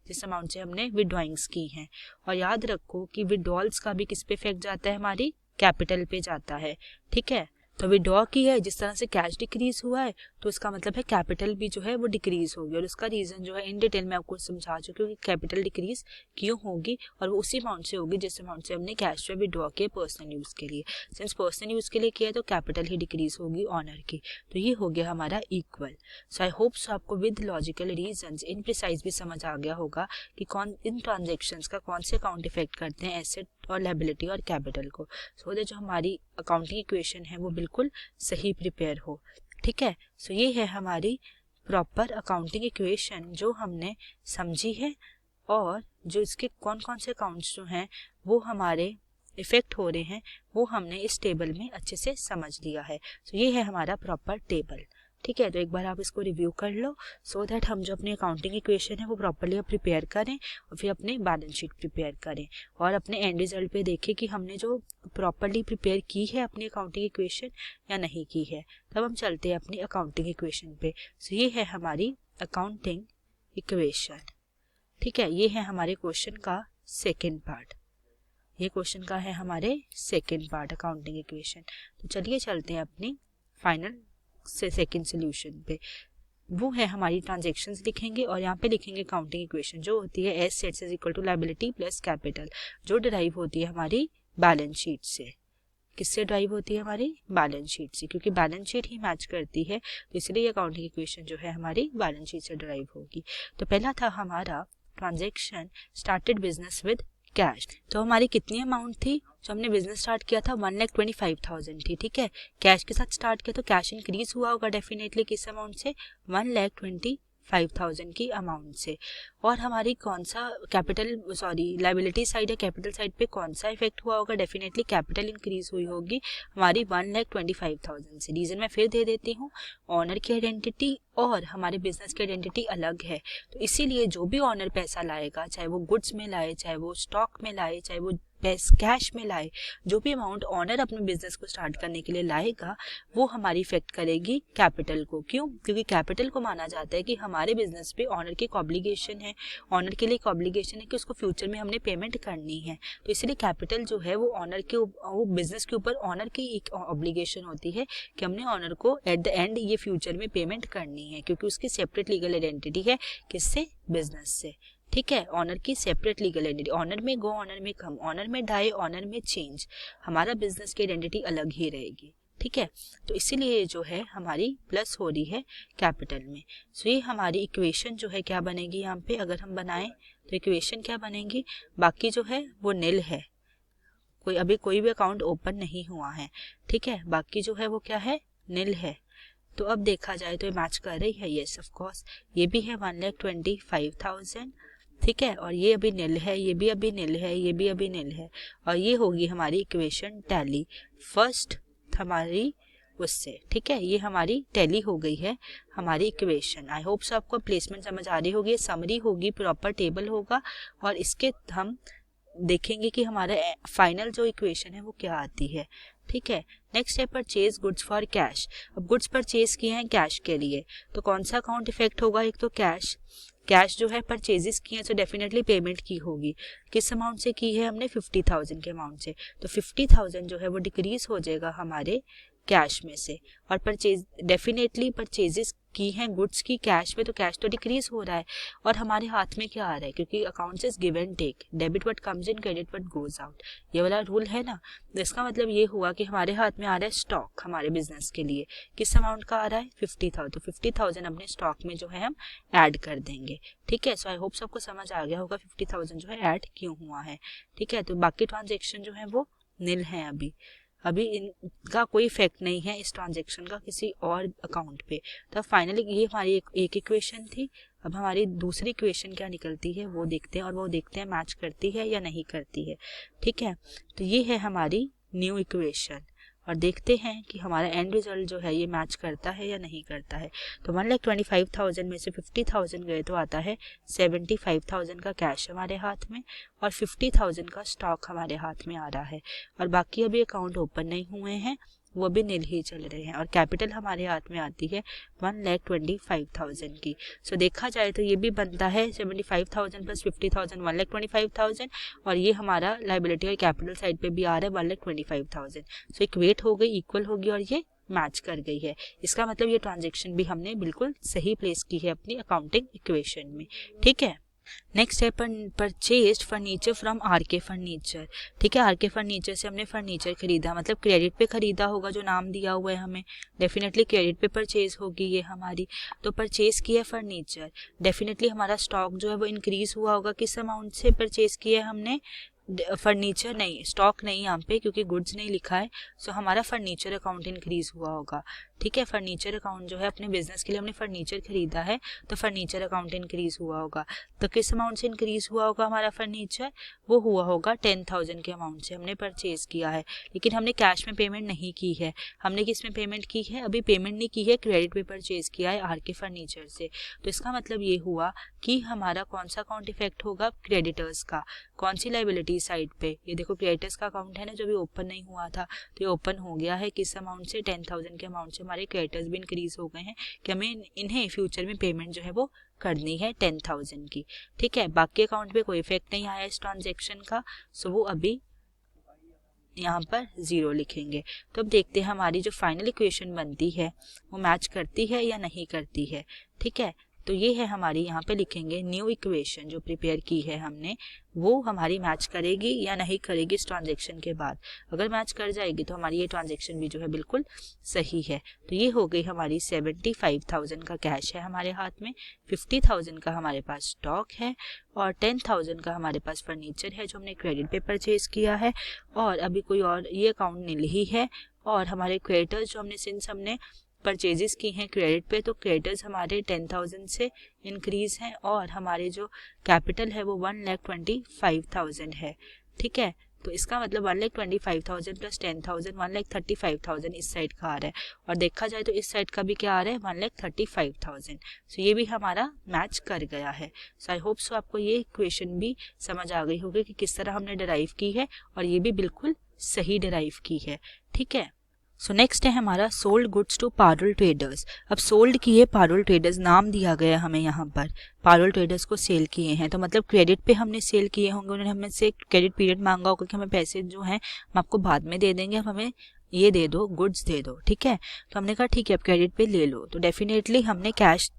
जिस अमाउंट से हमने विड्रॉइंग्स की हैं। और याद रखो कि विड्रॉल्स का भी किस पे इफेक्ट जाता है, हमारी कैपिटल पे जाता है, ठीक है। तो विड्रॉ की है, जिस तरह से कैश डिक्रीज हुआ है तो इसका मतलब है कैपिटल भी जो है वो डिक्रीज होगी, और उसका रीजन जो है इन डिटेल में आपको समझा चुकी हूँ कि कैपिटल डिक्रीज क्यों होगी, और वो उसी अमाउंट से होगी जिस अमाउंट से हमने कैश जो विड्रॉ किया पर्सनल यूज के लिए। सिंस पर्सनल यूज के लिए किया है तो कैपिटल ही डिक्रीज होगी ऑनर की। तो ये हो गया हमारा equal. So I hope so आपको with logical reasons in precise भी समझ आ गया होगा कि कौन इन ट्रांजेक्शन्स का कौन से अकाउंट इफेक्ट करते हैं एसेट और लायबिलिटी और कैपिटल को, सो दैट जो हमारी अकाउंटिंग इक्वेशन है वो बिल्कुल सही प्रिपेयर हो, ठीक है। सो ये है हमारी प्रॉपर अकाउंटिंग इक्वेशन जो हमने समझी है, और जो इसके कौन कौन से अकाउंट्स जो हैं वो हमारे इफेक्ट हो रहे हैं वो हमने इस टेबल में अच्छे से समझ लिया है। सो ये है हमारा प्रॉपर टेबल, ठीक है। तो एक बार आप इसको रिव्यू कर लो सो दैट हम जो अपनी अकाउंटिंग इक्वेशन है वो प्रॉपरली प्रिपेयर करें, और फिर अपने बैलेंस शीट प्रिपेयर करें, और अपने एंड रिजल्ट पे देखें कि हमने जो प्रॉपरली प्रिपेयर की है अपनी अकाउंटिंग इक्वेशन या नहीं की है। तब हम चलते हैं अपनी अकाउंटिंग इक्वेशन पे। सो ये है हमारी अकाउंटिंग इक्वेशन, ठीक है। ये है हमारे क्वेश्चन का सेकेंड पार्ट, ये क्वेश्चन का है हमारे सेकेंड पार्ट अकाउंटिंग इक्वेशन। तो चलिए चलते हैं अपनी फाइनल से सेकंड सोल्यूशन पे। वो है हमारी ट्रांजेक्शन्स लिखेंगे और यहाँ पे लिखेंगे अकाउंटिंग इक्वेशन जो होती है assets is equal to liability plus capital, जो डिराइव होती है हमारी बैलेंस शीट से। किससे ड्राइव होती है, हमारी बैलेंस शीट से, क्योंकि बैलेंस शीट ही मैच करती है, तो इसलिए अकाउंटिंग इक्वेशन जो है हमारी बैलेंस शीट से ड्राइव होगी। तो पहला था हमारा transaction started business with cash. तो हमारी कितनी अमाउंट थी, जो हमने बिजनेस स्टार्ट किया था 1,25,000 थी, ठीक है। कैश के साथ स्टार्ट किया तो कैश इंक्रीज हुआ होगा डेफिनेटली किस अमाउंट से, 1,25,000 की अमाउंट से। और हमारी कौन सा लाइबिलिटी साइड या कैपिटल साइड पे कौन सा इफेक्ट हुआ होगा, डेफिनेटली कैपिटल इंक्रीज हुई होगी हमारी 1,25,000 से। रीजन मैं फिर दे देती हूँ, ऑनर की आइडेंटिटी और हमारे बिजनेस की आइडेंटिटी अलग है, तो इसीलिए जो भी ऑनर पैसा लाएगा, चाहे वो गुड्स में लाए, चाहे वो स्टॉक में लाए, चाहे वो कैश में लाए, जो भी अमाउंट ऑनर अपने बिजनेस को स्टार्ट करने के लिए लाएगा वो हमारी इफेक्ट करेगी कैपिटल को। क्यों? क्योंकि कैपिटल को माना जाता है कि हमारे बिजनेस पे ऑनर की एक ऑब्लिगेशन है, ऑनर के लिए एक ऑब्लिगेशन है कि उसको फ्यूचर में हमने पेमेंट करनी है। तो इसलिए कैपिटल जो है वो बिजनेस के ऊपर ऑनर की एक ऑब्लिगेशन होती है कि हमने ऑनर को एट द एंड ये फ्यूचर में पेमेंट करनी है, क्योंकि उसकी सेपरेट लीगल आइडेंटिटी है किससे, बिजनेस से, ठीक है। ऑनर की सेपरेट लीगल आइडेंटिटी, ऑनर में गो, ऑनर में कम, ऑनर में डाई, ऑनर में चेंज, हमारा बिजनेस की आइडेंटिटी अलग ही रहेगी, ठीक है। तो इसीलिए जो है हमारी प्लस हो रही है कैपिटल में। सो ये हमारी इक्वेशन जो है क्या बनेगी यहाँ पे, अगर हम बनाएं तो इक्वेशन क्या बनेगी, बाकी जो है वो नील है, अभी कोई भी अकाउंट ओपन नहीं हुआ है, ठीक है, बाकी जो है वो क्या है, नील है। तो अब देखा जाए तो ये मैच कर रही है, यस ऑफ कोर्स, ये भी है 1,25,000, ठीक है, और ये अभी नील है, ये भी अभी नील है, ये भी अभी नील है, और ये होगी हमारी इक्वेशन टैली फर्स्ट हमारी उससे, ठीक है। ये हमारी टैली हो गई है हमारी इक्वेशन। आई होप सो आपको प्लेसमेंट समझ आ रही होगी, समरी होगी, प्रॉपर टेबल होगा, और इसके हम देखेंगे कि हमारा फाइनल जो इक्वेशन है वो क्या आती है, ठीक है। नेक्स्ट है परचेज गुड्स फॉर कैश। अब गुड्स परचेज किए हैं कैश के लिए, तो कौन सा अकाउंट इफेक्ट होगा, एक तो कैश जो है परचेजेस किए हैं तो डेफिनेटली पेमेंट की होगी, किस अमाउंट से की है हमने, 50,000 के अमाउंट से, तो 50,000 जो है वो डिक्रीज हो जाएगा हमारे कैश में से। और डेफिनेटली परचेजेस की हैं गुड्स की कैश में, तो कैश तो डिक्रीज हो रहा है, और हमारे हाथ में क्या आ रहा है, क्योंकि accounts is give and take, debit what comes in, credit what goes out, ये वाला रूल है ना। तो इसका मतलब ये हुआ कि हमारे हाथ में आ रहा है स्टॉक हमारे बिजनेस के लिए, किस अमाउंट का आ रहा है, 50,000, तो 50,000 अपने स्टॉक में जो है हम ऐड कर देंगे, ठीक है। सो आई होप सबको समझ आ गया होगा 50,000 जो है ऐड क्यों हुआ है, ठीक है। तो बाकी ट्रांजेक्शन जो है वो नील है, अभी इनका कोई इफेक्ट नहीं है इस ट्रांजैक्शन का किसी और अकाउंट पे। तो फाइनली ये हमारी एक इक्वेशन थी। अब हमारी दूसरी इक्वेशन क्या निकलती है वो देखते हैं, और वो देखते हैं मैच करती है या नहीं करती है, ठीक है। तो ये है हमारी न्यू इक्वेशन, और देखते हैं कि हमारा एंड रिजल्ट जो है ये मैच करता है या नहीं करता है। तो 1,25,000 में से 50,000 गए तो आता है 75,000 का कैश हमारे हाथ में, और 50,000 का स्टॉक हमारे हाथ में आ रहा है, और बाकी अभी अकाउंट ओपन नहीं हुए हैं, वो भी नील ही चल रहे हैं, और कैपिटल हमारे हाथ में आती है 1,25,000 की। सो देखा जाए तो ये भी बनता है 75,000 प्लस 50,000 1,25,000, और ये हमारा लाइबिलिटी और कैपिटल साइड पे भी आ रहा है 1,25,000। सो इक्वेट हो गई, इक्वल होगी, और ये मैच कर गई है। इसका मतलब ये ट्रांजेक्शन भी हमने बिल्कुल सही प्लेस की है अपनी अकाउंटिंग इक्वेशन में, ठीक है। नेक्स्ट है purchased furniture from RK furniture, ठीक है। आरके फर्नीचर से हमने फर्नीचर खरीदा, मतलब क्रेडिट पे खरीदा होगा, जो नाम दिया हुआ है हमें, डेफिनेटली क्रेडिट पे परचेज होगी ये हमारी। तो परचेज किया फर्नीचर, डेफिनेटली हमारा स्टॉक जो है वो इंक्रीज हुआ होगा, किस अमाउंट से परचेज किया है हमने, फर्नीचर नहीं, स्टॉक नहीं यहाँ पे क्योंकि गुड्स नहीं लिखा है। सो हमारा फर्नीचर अकाउंट इंक्रीज हुआ होगा, ठीक है। फर्नीचर अकाउंट जो है अपने बिजनेस के लिए हमने फर्नीचर खरीदा है, तो फर्नीचर अकाउंट इंक्रीज हुआ होगा। तो किस अमाउंट से इंक्रीज हुआ होगा हमारा फर्नीचर, वो हुआ होगा 10,000 के अमाउंट से हमने परचेज किया है, लेकिन हमने कैश में पेमेंट नहीं की है। हमने किस में पेमेंट की है, अभी पेमेंट नहीं की है, क्रेडिट पे परचेज किया है आरके फर्नीचर से। तो इसका मतलब ये हुआ कि हमारा कौन सा अकाउंट इफेक्ट होगा, क्रेडिटर्स का। कौन सी लाइबिलिटी साइड पे, ये देखो क्रेडिटर्स का अकाउंट है ना, जो भी ओपन नहीं हुआ था, तो ये ओपन हो गया है, किस अमाउंट से, 10,000 के अमाउंट से हमारे क्रेडिटर्स भी इंक्रीज हो गए हैं कि हमें इन्हें फ्यूचर में पेमेंट जो है वो करनी है 10,000 की, ठीक है। बाकी अकाउंट पे कोई इफेक्ट नहीं आया इस ट्रांजेक्शन का, सो वो अभी यहाँ पर 0 लिखेंगे। तो अब देखते हैं हमारी जो फाइनल इक्वेशन बनती है वो मैच करती है या नहीं करती है, ठीक है। तो ये है हमारी, यहाँ पे लिखेंगे न्यू इक्वेशन जो प्रिपेयर की है हमने, वो हमारी मैच करेगी या नहीं करेगी इस ट्रांजेक्शन के बाद। अगर मैच कर जाएगी तो हमारी ये ट्रांजेक्शन भी जो है बिल्कुल सही है। तो ये हो गई हमारी 75,000 का कैश है हमारे हाथ में, 50,000 का हमारे पास स्टॉक है और 10,000 का हमारे पास फर्नीचर है जो हमने क्रेडिट पे परचेज किया है, और अभी कोई और ये अकाउंट नील ही है। और हमारे क्रेडिटर्स जो हमने सिंस हमने परचेजेस की हैं क्रेडिट पे, तो क्रेडिटर्स हमारे 10,000 से इंक्रीज हैं और हमारे जो कैपिटल है वो 1,25,000 है। ठीक है, तो इसका मतलब 1,25,000 प्लस 10,000 1,35,000 इस साइड का आ रहा है, और देखा जाए तो इस साइड का भी क्या आ रहा है 1,35,000। सो ये भी हमारा मैच कर गया है। सो आई होप सो आपको ये इक्वेशन भी समझ आ गई होगी कि किस तरह हमने डिराइव की है, और ये भी बिल्कुल सही डिराइव की है। ठीक है, सो नेक्स्ट है हमारा sold goods to Parul traders. अब सोल्ड किए पारुल ट्रेडर्स, नाम दिया गया हमें यहाँ पर, पारुल ट्रेडर्स को सेल किए हैं, तो मतलब क्रेडिट पे हमने सेल किए होंगे, उन्होंने हमें से क्रेडिट पीरियड मांगा होगा कि हमें पैसे जो हैं हम आपको बाद में दे देंगे, आप हमें ये दे दो, गुड्स दे दो। ठीक है, तो हमने कहा ठीक है आप क्रेडिट पे ले लो, तो डेफिनेटली हमने कैश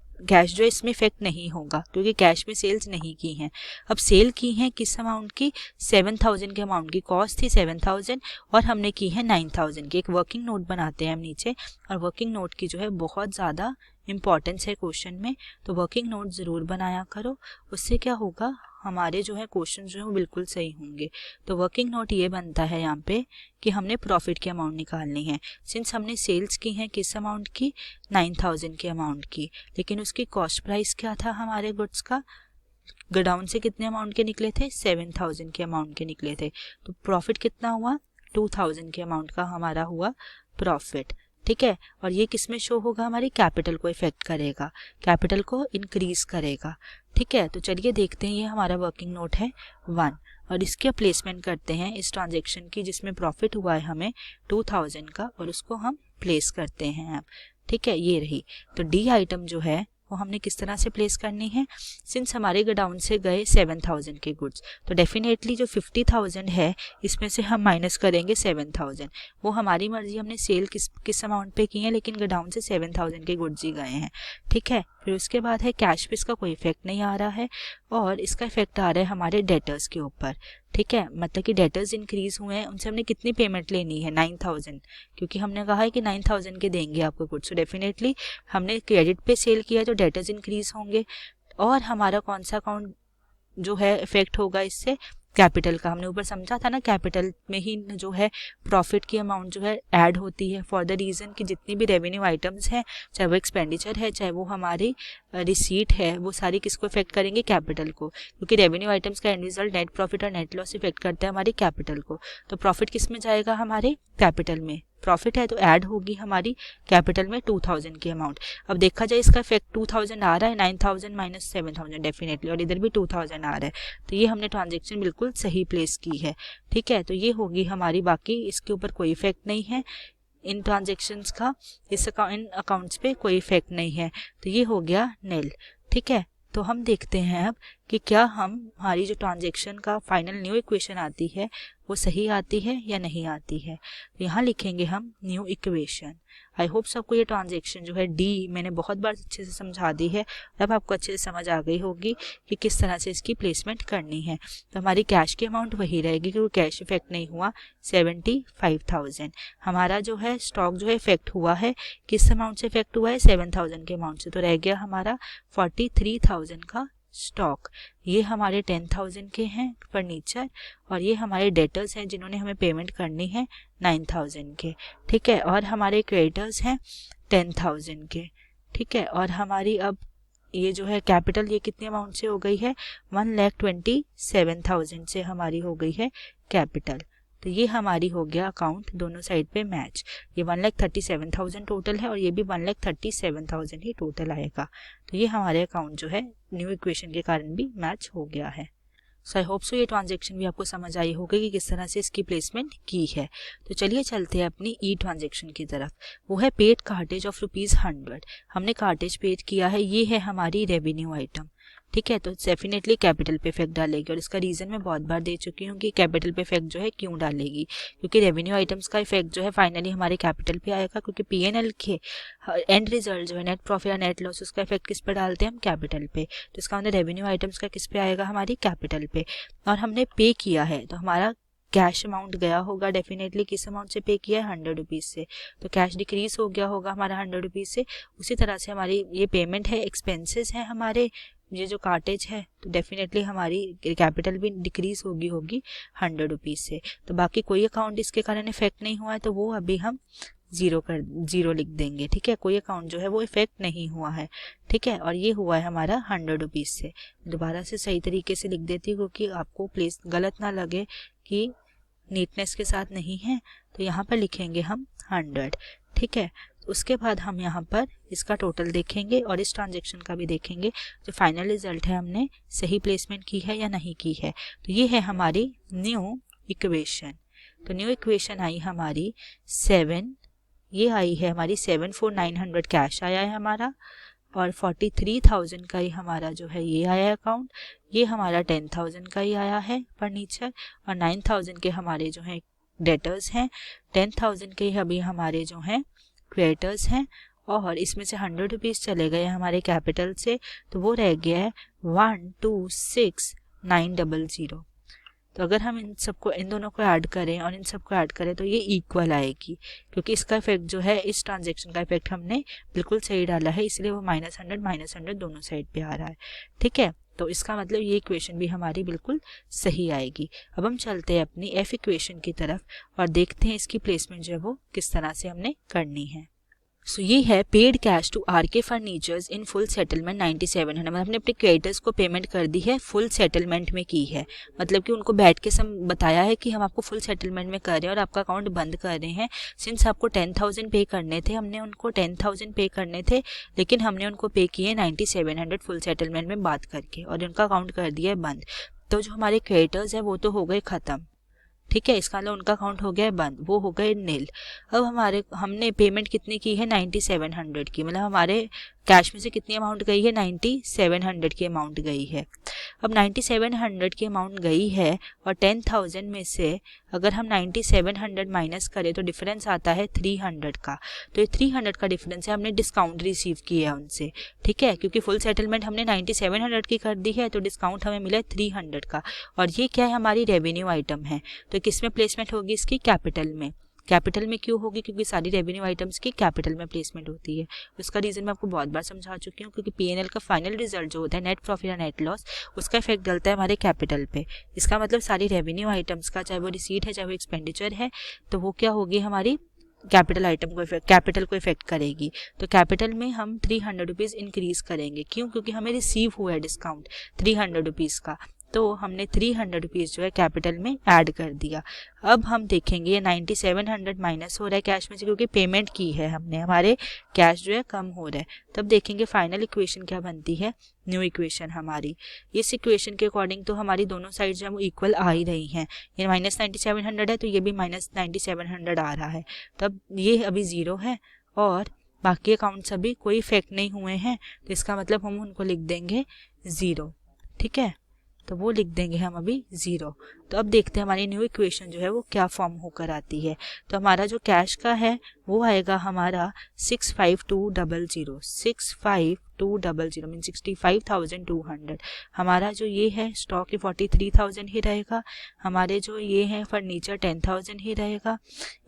जो इसमें इफेक्ट नहीं होगा क्योंकि कैश में सेल्स नहीं की हैं। अब सेल की हैं किस अमाउंट की, 7,000 के अमाउंट की, कॉस्ट थी 7,000 और हमने की है 9,000 की। एक वर्किंग नोट बनाते हैं हम नीचे, और वर्किंग नोट की जो है बहुत ज़्यादा इंपॉर्टेंस है क्वेश्चन में, तो वर्किंग नोट ज़रूर बनाया करो, उससे क्या होगा हमारे जो है क्वेश्चन जो है वो बिल्कुल सही होंगे। तो वर्किंग नोट ये बनता है यहाँ पे कि हमने प्रॉफिट की अमाउंट निकालनी है। सिंस हमने सेल्स की हैं किस अमाउंट की, 9,000 के अमाउंट की, लेकिन उसकी कॉस्ट प्राइस क्या था हमारे गुड्स का, गोडाउन से कितने अमाउंट के निकले थे, 7,000 के अमाउंट के निकले थे, तो प्रॉफिट कितना हुआ, 2,000 के अमाउंट का हमारा हुआ प्रॉफिट। ठीक है, और ये किस में शो होगा, हमारी कैपिटल को इफेक्ट करेगा, कैपिटल को इंक्रीज करेगा। ठीक है, तो चलिए देखते हैं, ये हमारा वर्किंग नोट है 1, और इसके प्लेसमेंट करते हैं इस ट्रांजेक्शन की जिसमें प्रॉफिट हुआ है हमें 2,000 का, और उसको हम प्लेस करते हैं अब। ठीक है, ये रही। तो डी आइटम जो है वो हमने किस तरह से प्लेस करनी है, सिंस हमारे गोडाउन से गए 7,000 के गुड्स, तो डेफिनेटली जो 50,000 है इसमें से हम माइनस करेंगे 7,000। वो हमारी मर्जी, हमने सेल किस अमाउंट पे की है, लेकिन गोडाउन से 7,000 के गुड्स ही गए हैं। ठीक है, फिर उसके बाद है कैश पे इसका कोई इफेक्ट नहीं आ रहा है, और इसका इफेक्ट आ रहा है हमारे डेटर्स के ऊपर। ठीक है, मतलब कि डेटर्स इंक्रीज हुए हैं, उनसे हमने कितनी पेमेंट लेनी है, 9,000, क्योंकि हमने कहा है कि 9,000 के देंगे आपको गुड्स, तो डेफिनेटली हमने क्रेडिट पे सेल किया तो डेटर्स इंक्रीज होंगे। और हमारा कौन सा अकाउंट जो है इफेक्ट होगा इससे, कैपिटल का। हमने ऊपर समझा था ना, कैपिटल में ही जो है प्रॉफिट की अमाउंट जो है ऐड होती है, फॉर द रीज़न कि जितनी भी रेवेन्यू आइटम्स हैं, चाहे वो एक्सपेंडिचर है चाहे वो हमारी रिसीट है, वो सारी किसको इफेक्ट करेंगे, कैपिटल को, क्योंकि रेवेन्यू आइटम्स का एंड रिजल्ट नेट प्रॉफिट और नेट लॉस इफेक्ट करता है हमारी कैपिटल को। तो प्रॉफिट किस में जाएगा, हमारे कैपिटल में। प्रॉफिट है तो ऐड होगी हमारी कैपिटल में 2,000 की अमाउंट। अब देखा जाए इसका इफेक्ट 2,000 आ रहा है, 9,000 माइनस 7,000 डेफिनेटली, और इधर भी 2,000 आ रहा है, तो ये हमने ट्रांजेक्शन बिल्कुल सही प्लेस की है। ठीक है, तो ये होगी हमारी, बाकी इसके ऊपर कोई इफेक्ट नहीं है, इन ट्रांजेक्शन्स का इन अकाउंट्स पे कोई इफेक्ट नहीं है, तो ये हो गया नील। ठीक है, तो हम देखते हैं अब कि क्या हमारी जो ट्रांजेक्शन का फाइनल न्यू इक्वेशन आती है वो सही आती है या नहीं आती है। तो यहाँ लिखेंगे हम न्यू इक्वेशन। आई होप सबको ये ट्रांजेक्शन जो है डी मैंने बहुत बार अच्छे से समझा दी है, अब आपको अच्छे से समझ आ गई होगी कि किस तरह से इसकी प्लेसमेंट करनी है। तो हमारी कैश की अमाउंट वही रहेगी क्योंकि कैश इफेक्ट नहीं हुआ, 75,000। हमारा जो है स्टॉक जो है इफेक्ट हुआ है, किस अमाउंट से इफेक्ट हुआ है, 7,000 के अमाउंट से, तो रह गया हमारा 43,000 का स्टॉक। ये हमारे 10,000 के हैं फर्नीचर, और ये हमारे डेटर्स हैं जिन्होंने हमें पेमेंट करनी है 9,000 के। ठीक है, और हमारे क्रेडिटर्स हैं 10,000 के। ठीक है, और हमारी अब ये जो है कैपिटल, ये कितनी अमाउंट से हो गई है, 1,27,000 से हमारी हो गई है कैपिटल। तो ये हमारी हो गया अकाउंट दोनों साइड पे मैच। ये 1,37,000 टोटल है और ये भी 1,37,000 ही टोटल आएगा। तो ये हमारे अकाउंट जो है न्यू इक्वेशन के कारण भी मैच हो गया है। सो आई होप सो ये ट्रांजेक्शन भी आपको समझ आई होगी कि किस तरह से इसकी प्लेसमेंट की है। तो चलिए चलते हैं अपनी ई ट्रांजेक्शन की तरफ। वो है पेड कार्टेज ऑफ ₹100। हमने कार्टेज पेड किया है, ये है हमारी रेवेन्यू आइटम। ठीक है, तो डेफिनेटली कैपिटल पे इफेक्ट डालेगी। और इसका रीज़न मैं बहुत बार दे चुकी हूँ कि कैपिटल पे इफेक्ट जो है क्यों डालेगी, क्योंकि रेवेन्यू आइटम्स का इफेक्ट जो है फाइनली हमारे कैपिटल पे आएगा, क्योंकि P&L के एंड रिजल्ट जो है नेट प्रॉफिट या नेट लॉस, उसका इफेक्ट किस पे डालते हैं हम, कैपिटल पे। तो इसका मतलब रेवेन्यू आइटम्स का किस पे आएगा, हमारी कैपिटल पे। और हमने पे किया है तो हमारा कैश अमाउंट गया होगा डेफिनेटली, किस अमाउंट से पे किया है, 100 रुपीज़ से, तो कैश डिक्रीज हो गया होगा हमारा 100 रुपीज़ से। उसी तरह से हमारी ये पेमेंट है, एक्सपेंसेस हैं हमारे, ये जो कार्टेज है, तो डेफिनेटली हमारी कैपिटल भी डिक्रीज होगी 100 रुपीज़ से। तो बाकी कोई अकाउंट इसके कारण इफेक्ट नहीं हुआ है तो वो अभी हम जीरो लिख देंगे। ठीक है, कोई अकाउंट जो है वो इफेक्ट नहीं हुआ है। ठीक है, और ये हुआ है हमारा 100 रुपीज़ से। दोबारा से सही तरीके से लिख देती हूँ क्योंकि आपको प्लेस गलत ना लगे कि नीटनेस के साथ नहीं है। तो यहाँ पर लिखेंगे हम 100। ठीक है, उसके बाद हम यहाँ पर इसका टोटल देखेंगे और इस ट्रांजेक्शन का भी देखेंगे, जो फाइनल रिजल्ट है हमने सही प्लेसमेंट की है या नहीं की है। तो ये है हमारी न्यू इक्वेशन। तो न्यू इक्वेशन आई हमारी 7, ये आई है हमारी 74900 कैश आया है हमारा, और 43,000 का ही हमारा जो है ये आया है अकाउंट। ये हमारा 10,000 का ही आया है फर्नीचर, और 9,000 के हमारे जो हैं डेटर्स हैं, 10,000 के अभी हमारे जो हैं क्रेडिटर्स हैं, और इसमें से 100 रुपीज़ चले गए हमारे कैपिटल से, तो वो रह गया है 126,900। तो अगर हम इन दोनों को ऐड करें और इन सबको ऐड करें तो ये इक्वल आएगी, क्योंकि इसका इफेक्ट जो है, इस ट्रांजैक्शन का इफेक्ट हमने बिल्कुल सही डाला है, इसलिए वो -100 दोनों साइड पे आ रहा है। ठीक है, तो इसका मतलब ये इक्वेशन भी हमारी बिल्कुल सही आएगी। अब हम चलते हैं अपनी एफ इक्वेशन की तरफ और देखते हैं इसकी प्लेसमेंट जो है वो किस तरह से हमने करनी है। सो ये है paid cash to RK furnitures in full settlement 9700। मतलब हमने अपने क्रेडिटर्स को पेमेंट कर दी है, फुल सेटलमेंट में की है, मतलब कि उनको बैठ के बताया है कि हम आपको फुल सेटलमेंट में कर रहे हैं और आपका अकाउंट बंद कर रहे हैं। सिंस आपको 10,000 पे करने थे, हमने उनको 10,000 पे करने थे, लेकिन हमने उनको पे किए 9700 फुल सेटलमेंट में बात करके, और उनका अकाउंट कर दिया है बंद। तो जो हमारे क्रेडिटर्स है वो तो हो गए ख़त्म। ठीक है, इसका मतलब उनका अकाउंट हो गया है बंद, वो हो गए नील। अब हमने पेमेंट कितनी की है, 9700 की, मतलब हमारे कैश में से कितनी अमाउंट गई है, 9700 की अमाउंट गई है। अब 9700 की अमाउंट गई है और 10,000 में से अगर हम 9700 माइनस करें तो डिफरेंस आता है 300 का। तो ये 300 का डिफरेंस है, हमने डिस्काउंट रिसीव किया है उनसे। ठीक है, क्योंकि फुल सेटलमेंट हमने 9700 की कर दी है, तो डिस्काउंट हमें मिला है 300 का। और ये क्या है, हमारी रेवेन्यू आइटम है। तो किस में प्लेसमेंट होगी इसकी, कैपिटल में। कैपिटल में क्यों होगी, क्योंकि सारी रेवेन्यू आइटम्स की कैपिटल में प्लेसमेंट होती है। उसका रीज़न मैं आपको बहुत बार समझा चुकी हूँ, क्योंकि P&L का फाइनल रिजल्ट जो होता है, नेट प्रॉफिट या नेट लॉस, उसका इफेक्ट डलता है हमारे कैपिटल पे। इसका मतलब सारी रेवेन्यू आइटम्स का, चाहे वो रिसीट है चाहे वो एक्सपेंडिचर है, तो वो क्या होगी, हमारी कैपिटल आइटम को कैपिटल को इफेक्ट करेगी। तो कैपिटल में हम 300 रुपीज़ इंक्रीज करेंगे। क्यों, क्योंकि हमें रिसीव हुआ है डिस्काउंट 300 रुपीज़ का, तो हमने 300 रुपीज़ जो है कैपिटल में ऐड कर दिया। अब हम देखेंगे ये 9700 माइनस हो रहा है कैश में से, क्योंकि पेमेंट की है हमने, हमारे कैश जो है कम हो रहा है। तब देखेंगे फाइनल इक्वेशन क्या बनती है, न्यू इक्वेशन हमारी। इस इक्वेशन के अकॉर्डिंग तो हमारी दोनों साइड जो है वो इक्वल आ ही रही हैं। ये -9700 है तो ये भी -9700 आ रहा है। तब ये अभी 0 है और बाकी अकाउंट्स अभी कोई इफेक्ट नहीं हुए हैं, तो इसका मतलब हम उनको लिख देंगे 0। ठीक है, तो वो लिख देंगे हम अभी 0। तो अब देखते हैं हमारी न्यू इक्वेशन जो है वो क्या फॉर्म होकर आती है। तो हमारा जो कैश का है वो आएगा हमारा 65200, 65200 मीन 65,200। हमारा जो ये है स्टॉक ये 43,000 ही रहेगा। हमारे जो ये हैं फर्नीचर 10,000 ही रहेगा।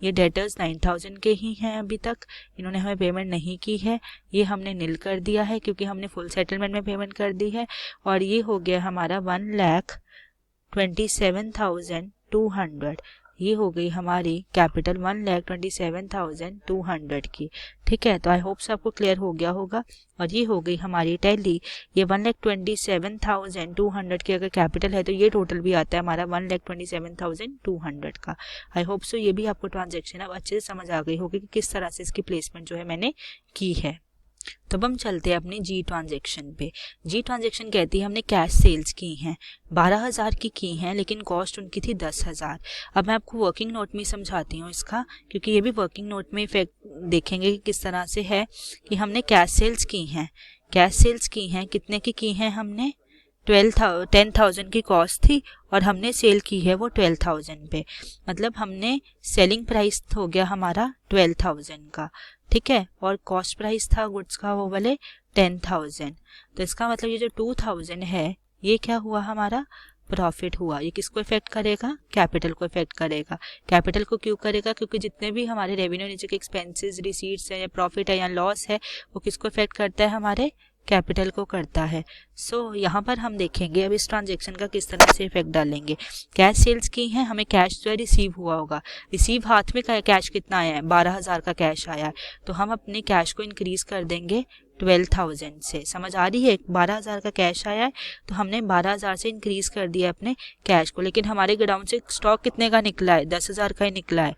ये डेटर्स 9,000 के ही हैं अभी तक, इन्होंने हमें पेमेंट नहीं की है, ये हमने नील कर दिया है क्योंकि हमने फुल सेटलमेंट में पेमेंट कर दी है। और ये हो गया हमारा 1,27,200। ये हो गई हमारी कैपिटल 1,27,200 की। ठीक है, तो आई होप से आपको क्लियर हो गया होगा। और ये हो गई हमारी टैली, ये 1,27,200 की अगर कैपिटल है तो ये टोटल भी आता है हमारा 1,27,200 का। आई होप सो ये भी आपको ट्रांजैक्शन अब अच्छे से समझ आ गई होगी कि किस तरह से इसकी प्लेसमेंट जो है मैंने की है। तो अब हम चलते हैं अपनी जी ट्रांजैक्शन पे। जी ट्रांजैक्शन कहती है हमने कैश सेल्स की हैं, 12,000 की हैं, लेकिन कॉस्ट उनकी थी 10,000। अब मैं आपको वर्किंग नोट में समझाती हूँ इसका, क्योंकि ये भी वर्किंग नोट में इफेक्ट देखेंगे कि किस तरह से है कि हमने कैश सेल्स की हैं। कैश सेल्स की हैं, कितने की हैं हमने, 10,000 की कॉस्ट थी और हमने सेल की है वो 12,000 पे, मतलब हमने सेलिंग प्राइस हो गया हमारा 12,000 का, ठीक है, और कॉस्ट प्राइस था गुड्स का वो वाले 10,000। तो इसका मतलब ये जो 2,000 है ये क्या हुआ हमारा प्रॉफिट हुआ। ये किसको इफेक्ट करेगा, कैपिटल को इफेक्ट करेगा। कैपिटल को क्यों करेगा, क्योंकि जितने भी हमारे रेवेन्यू नीचे के एक्सपेंसेस, रिसीट्स है या प्रॉफिट है या लॉस है वो किसको इफेक्ट करता है, हमारे कैपिटल को करता है। सो यहाँ पर हम देखेंगे अब इस ट्रांजेक्शन का किस तरह से इफेक्ट डालेंगे। कैश सेल्स की हैं, हमें कैश जो है रिसीव हुआ होगा, रिसीव हाथ में कैश कितना आया है, 12,000 का कैश आया है, तो हम अपने कैश को इंक्रीज कर देंगे 12,000 से। समझ आ रही है, 12,000 का कैश आया है तो हमने 12,000 से इंक्रीज कर दिया अपने कैश को, लेकिन हमारे गोडाउन से स्टॉक कितने का निकला है, 10,000 का ही निकला है,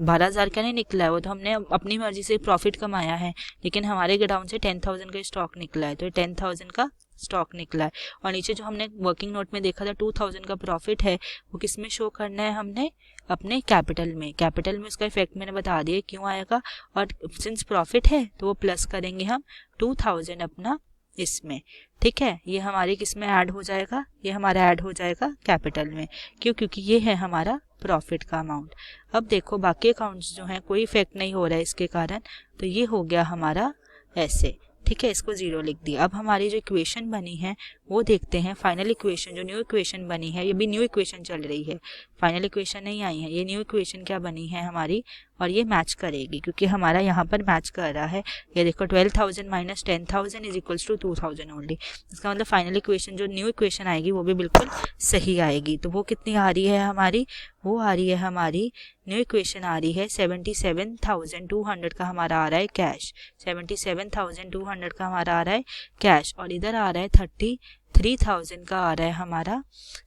12,000 का नहीं निकला है, वो तो हमने अपनी मर्जी से प्रॉफिट कमाया है, लेकिन हमारे गोडाउन से 10,000 का स्टॉक निकला है, तो 10,000 का स्टॉक निकला है। और नीचे जो हमने वर्किंग नोट में देखा था 2,000 का प्रॉफिट है, वो किस में शो करना है, हमने अपने कैपिटल में। कैपिटल में उसका इफेक्ट मैंने बता दिया क्यों आएगा, और सिंस प्रॉफिट है तो वो प्लस करेंगे हम 2,000 अपना इसमें, ठीक है। ये हमारे किस में ऐड हो जाएगा, ये हमारा ऐड हो जाएगा कैपिटल में, क्यों, क्योंकि ये है हमारा प्रॉफिट का अमाउंट। अब देखो बाकी अकाउंट्स जो हैं कोई इफेक्ट नहीं हो रहा है इसके कारण, तो ये हो गया हमारा ऐसे, ठीक है, इसको 0 लिख दिया। अब हमारी जो इक्वेशन बनी है वो देखते हैं, फाइनल इक्वेशन जो न्यू इक्वेशन बनी है, ये भी न्यू इक्वेशन चल रही है, फाइनल इक्वेशन नहीं आई है, ये न्यू इक्वेशन क्या बनी है हमारी, और ये मैच करेगी क्योंकि हमारा यहाँ पर मैच कर रहा है। ये देखो 12,000 minus 10,000 is equals to 2,000 only. इसका मतलब फाइनल इक्वेशन जो न्यू इक्वेशन आएगी वो भी बिल्कुल सही आएगी। तो वो कितनी आ रही है हमारी, वो आ रही है हमारी न्यू इक्वेशन आ रही है 77,200 का हमारा आ रहा है कैश, 77,200 का हमारा आ रहा है कैश, और इधर आ रहा है 33,000 का आ रहा है हमारा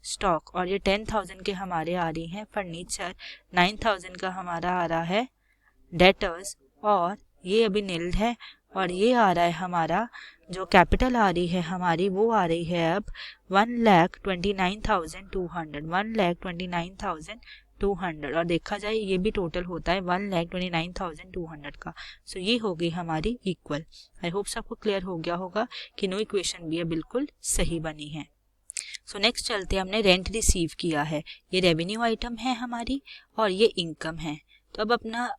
स्टॉक, और ये 10,000 के हमारे आ रही हैं फर्नीचर, 9,000 का हमारा आ रहा है डेटर्स, और ये अभी नील है, और ये आ रहा है हमारा जो कैपिटल आ रही है हमारी वो आ रही है अब 1,29,200, 1,29,200, और देखा जाए ये भी टोटल होता है 1,29,200 का। सो ये हो गई हमारी इक्वल। आई होप सबको क्लियर हो गया होगा कि न्यू इक्वेशन भी है बिल्कुल सही बनी है। सो नेक्स्ट चलते हैं, हमने रेंट रिसीव किया है, ये रेवेन्यू आइटम है हमारी और ये इनकम है। तो अब अपना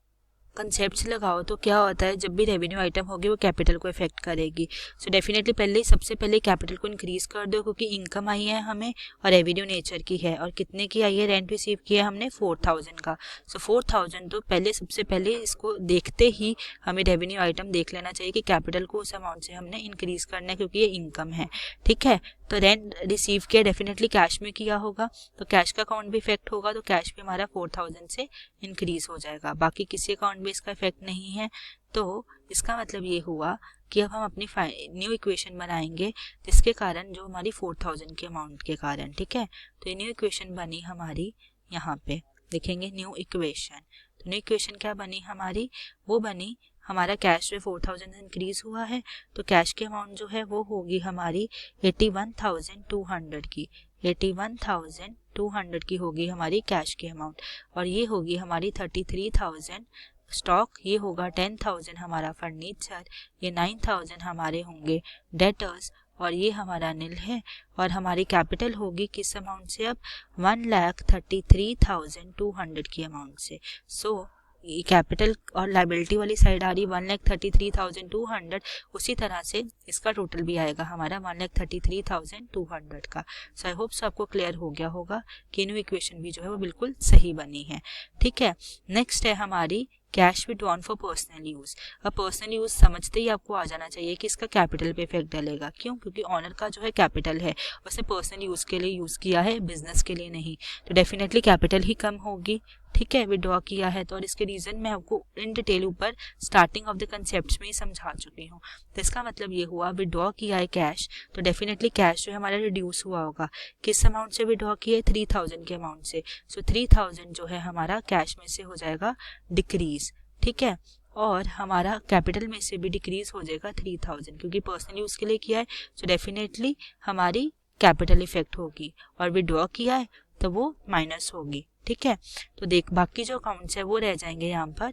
कंसेप्ट लगाओ तो क्या होता है, जब भी रेवेन्यू आइटम होगी वो कैपिटल को इफेक्ट करेगी। सो डेफिनेटली सबसे पहले कैपिटल को इंक्रीज कर दो, क्योंकि इनकम आई है हमें और रेवेन्यू नेचर की है, और कितने की आई है, रेंट रिसीव किया है हमने 4,000 का। सो 4,000 तो सबसे पहले इसको देखते ही हमें रेवेन्यू आइटम देख लेना चाहिए कि कैपिटल को उस अमाउंट से हमने इंक्रीज करना है, क्योंकि ये इनकम है, ठीक है। तो रेंट रिसीव किया डेफिनेटली कैश में किया होगा, तो कैश का अकाउंट भी इफेक्ट होगा, तो कैश भी हमारा 4,000 से इंक्रीज हो जाएगा। बाकी किसी अकाउंट में इसका इफेक्ट नहीं है, तो इसका मतलब ये हुआ कि अब हम अपनी न्यू इक्वेशन बनाएंगे जिसके कारण जो हमारी 4,000 के अमाउंट के कारण, ठीक है। तो ये न्यू इक्वेशन बनी हमारी, यहाँ पे देखेंगे न्यू इक्वेशन। तो न्यू इक्वेशन क्या बनी हमारी, वो बनी हमारा कैश जो 4,000 इंक्रीज हुआ है, तो कैश की अमाउंट जो है वो होगी हमारी 81,200 की, 81,200 की होगी हमारी कैश की अमाउंट, और ये होगी हमारी 33,000 स्टॉक, ये होगा 10,000 हमारा फर्नीचर, ये 9,000 हमारे होंगे डेटर्स, और ये हमारा नील है, और हमारी कैपिटल होगी किस अमाउंट से, अब 1,33,200 की अमाउंट से। सो ये कैपिटल और लाइबिलिटी वाली साइड आ रही 1,33,200, उसी तरह से इसका टोटल भी आएगा हमारा 1,33,200 का। सो आई होप आपको क्लियर हो गया होगा कि न्यू इक्वेशन भी जो है वो बिल्कुल सही बनी है, ठीक है। नेक्स्ट है हमारी cash withdrawn for personal use. अब पर्सनल यूज समझते ही आपको आ जाना चाहिए कि इसका कैपिटल पे इफेक्ट डलेगा, क्यों, क्योंकि ऑनर का जो है कैपिटल है, उसने पर्सनल यूज के लिए यूज किया है, बिजनेस के लिए नहीं, तो डेफिनेटली कैपिटल ही कम होगी, ठीक है, विड्रॉ किया है तो। और इसके रीजन मैं आपको इन डिटेल ऊपर स्टार्टिंग ऑफ द कंसेप्ट में ही समझा चुकी हूँ। तो इसका मतलब ये हुआ विड्रॉ किया है कैश, तो डेफिनेटली कैश जो है हमारा रिड्यूस हुआ होगा, किस अमाउंट से विड्रॉ किया है, 3,000 के अमाउंट से। सो 3,000 जो है हमारा कैश में से हो जाएगा डिक्रीज, ठीक है, और हमारा कैपिटल में से भी डिक्रीज हो जाएगा 3,000, क्योंकि पर्सनल यूज के लिए किया है, सो डेफिनेटली हमारी कैपिटल इफेक्ट होगी, और विड्रॉ किया है तो वो माइनस होगी, ठीक है। तो देख बाकी जो अकाउंट्स है वो रह जाएंगे यहाँ पर,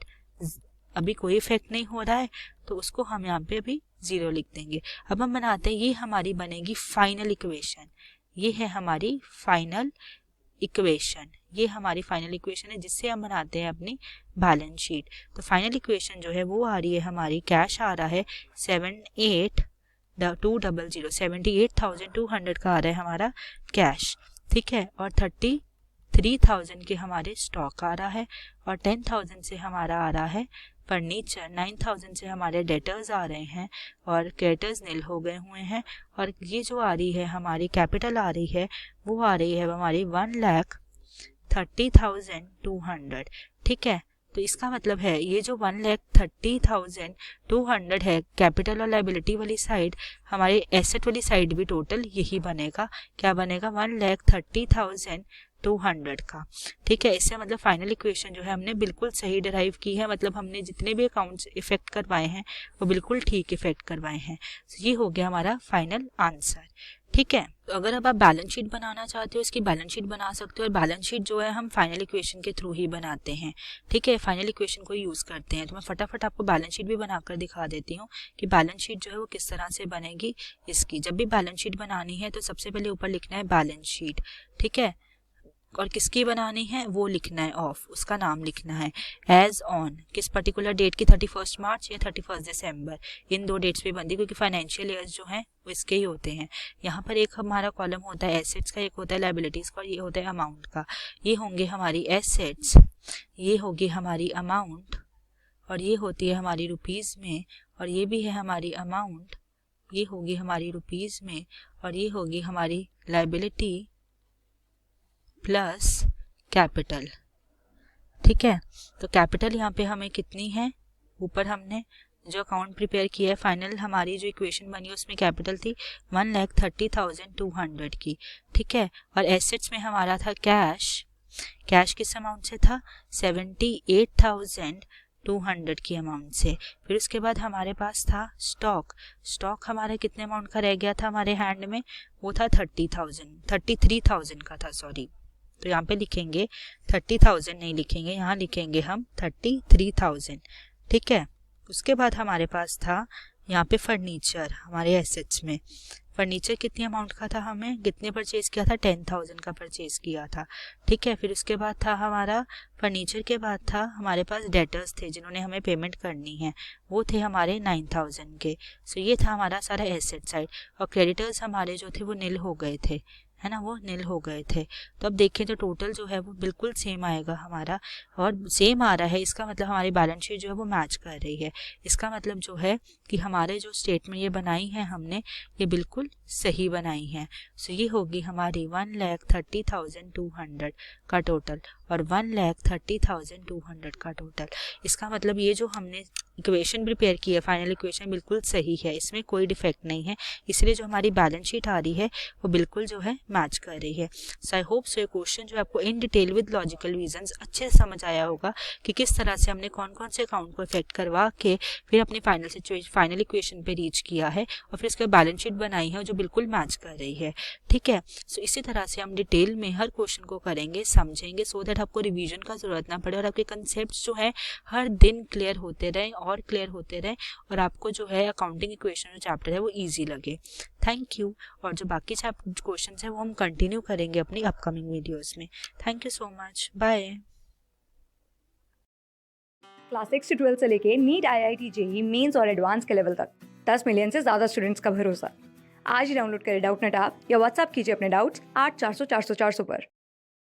अभी कोई इफेक्ट नहीं हो रहा है, तो उसको हम यहाँ पे अभी 0 लिख देंगे। अब हम बनाते हैं, ये हमारी बनेगी फाइनल इक्वेशन। ये है हमारी फाइनल इक्वेशन, ये हमारी फाइनल इक्वेशन है जिससे हम बनाते हैं अपनी बैलेंस शीट। तो फाइनल इक्वेशन जो है वो आ रही है हमारी, कैश आ रहा है 78,200 का आ रहा है हमारा कैश, ठीक है। और 33,000 के हमारे स्टॉक आ रहा है, और 10,000 से हमारा आ रहा है फर्नीचर, 9,000 से हमारे डेटर्स आ रहे हैं और क्रेडिटर्स नील हो गए हुए हैं। और ये जो आ रही है हमारी कैपिटल आ रही है वो आ रही है हमारी 1,30,200, ठीक है। तो इसका मतलब है ये जो 1,30,200 है कैपिटल और लाइबिलिटी वाली साइड, हमारी एसेट वाली साइड भी टोटल यही बनेगा। क्या बनेगा? 1,30,200 का, ठीक है। इससे मतलब फाइनल इक्वेशन जो है हमने बिल्कुल सही डिराइव की है, मतलब हमने जितने भी अकाउंट्स इफेक्ट करवाए हैं वो बिल्कुल ठीक इफेक्ट करवाए हैं। तो ये हो गया हमारा फाइनल आंसर, ठीक है। तो अगर अब आप बैलेंस शीट बनाना चाहते हो, इसकी बैलेंस शीट बना सकते हो। और बैलेंस शीट जो है हम फाइनल इक्वेशन के थ्रू ही बनाते हैं, ठीक है, फाइनल इक्वेशन को यूज़ करते हैं। तो मैं फटाफट आपको बैलेंस शीट भी बनाकर दिखा देती हूँ कि बैलेंस शीट जो है वो किस तरह से बनेगी। इसकी जब भी बैलेंस शीट बनानी है तो सबसे पहले ऊपर लिखना है बैलेंस शीट, ठीक है। और किसकी बनानी है वो लिखना है ऑफ, उसका नाम लिखना है। एज ऑन किस पर्टिकुलर डेट की, 31 मार्च या 31 दिसंबर, इन 2 डेट्स पे बनती है क्योंकि फाइनेंशियल ईयर्स जो हैं वो इसके ही होते हैं। यहाँ पर एक हमारा कॉलम होता है एसेट्स का, एक होता है लाइबिलिटीज का, और ये होता है अमाउंट का। ये होंगे हमारी एसेट्स, ये होगी हमारी अमाउंट, और ये होती है हमारी रुपीज़ में, और ये भी है हमारी अमाउंट, ये होगी हमारी रुपीज़ में, और ये होगी हमारी लाइबिलिटी प्लस कैपिटल, ठीक है। तो कैपिटल यहाँ पे हमें कितनी है, ऊपर हमने जो अकाउंट प्रिपेयर किया है, फाइनल हमारी जो इक्वेशन बनी है उसमें कैपिटल थी 1,30,200 की, ठीक है। और एसेट्स में हमारा था कैश, कैश किस अमाउंट से था, 78,200 की अमाउंट से। फिर उसके बाद हमारे पास था स्टॉक, स्टॉक हमारा कितने अमाउंट का रह गया था हमारे हैंड में, वो था 33,000 का था, सॉरी। तो यहाँ पे लिखेंगे 30,000 नहीं लिखेंगे, यहाँ लिखेंगे हम 33,000, ठीक है। उसके बाद हमारे पास था यहाँ पे फर्नीचर, हमारे एसेट्स में फर्नीचर कितनी अमाउंट का था, हमें कितने परचेज किया था, 10,000 का परचेज किया था, ठीक है। फिर उसके बाद था हमारा फर्नीचर के बाद था हमारे पास डेटर्स थे जिन्होंने हमें पेमेंट करनी है, वो थे हमारे 9,000 के। सो ये था हमारा सारा एसेट साइड। और क्रेडिटर्स हमारे जो थे वो नील हो गए थे, है ना, वो नील हो गए थे। तो अब देखें तो टोटल जो है वो बिल्कुल सेम आएगा हमारा, और सेम आ रहा है, इसका मतलब हमारी बैलेंस शीट जो है वो मैच कर रही है। इसका मतलब जो है कि हमारे जो स्टेटमेंट ये बनाई है हमने, ये बिल्कुल सही बनाई है। सो ये होगी हमारी 1,30,200 का टोटल और 1,30,200 का टोटल। इसका मतलब ये जो हमने इक्वेशन प्रिपेयर की है, फाइनल इक्वेशन बिल्कुल सही है, इसमें कोई डिफेक्ट नहीं है, इसलिए जो हमारी बैलेंस शीट आ रही है वो बिल्कुल जो है मैच कर रही है। सो आई होप सो ये क्वेश्चन जो आपको in detail with logical reasons अच्छे से समझ आया होगा कि किस तरह से हमने कौन कौन से अकाउंट को इफेक्ट करवा के फिर अपनी फाइनल इक्वेशन पे रीच किया है, और फिर इसके बैलेंस शीट बनाई है जो बिल्कुल मैच कर रही है, ठीक है। सो इसी तरह से हम डिटेल में हर क्वेश्चन को करेंगे, समझेंगे, सो दैट आपको रिवीजन का जरूरत ना पड़े और आपके कंसेप्ट जो है हर दिन क्लियर होते रहे और क्लियर होते रहे, और आपको जो है अकाउंटिंग इक्वेशन जो चैप्टर है वो ईजी लगे। Thank you. और जो बाकी क्वेश्चन है वो हम कंटिन्यू करेंगे अपनी अपकमिंग वीडियोस में। Thank you so much, bye. Class 6 से 12 से लेके नीट, IIT, JEE मेंस और एडवांस के लेवल तक 10 मिलियन से ज़्यादा स्टूडेंट्स का भरोसा। आज ही डाउनलोड करें डाउटनेट ऐप या व्हाट्सएप कीजिए अपने डाउट्स 8400 400 400 पर।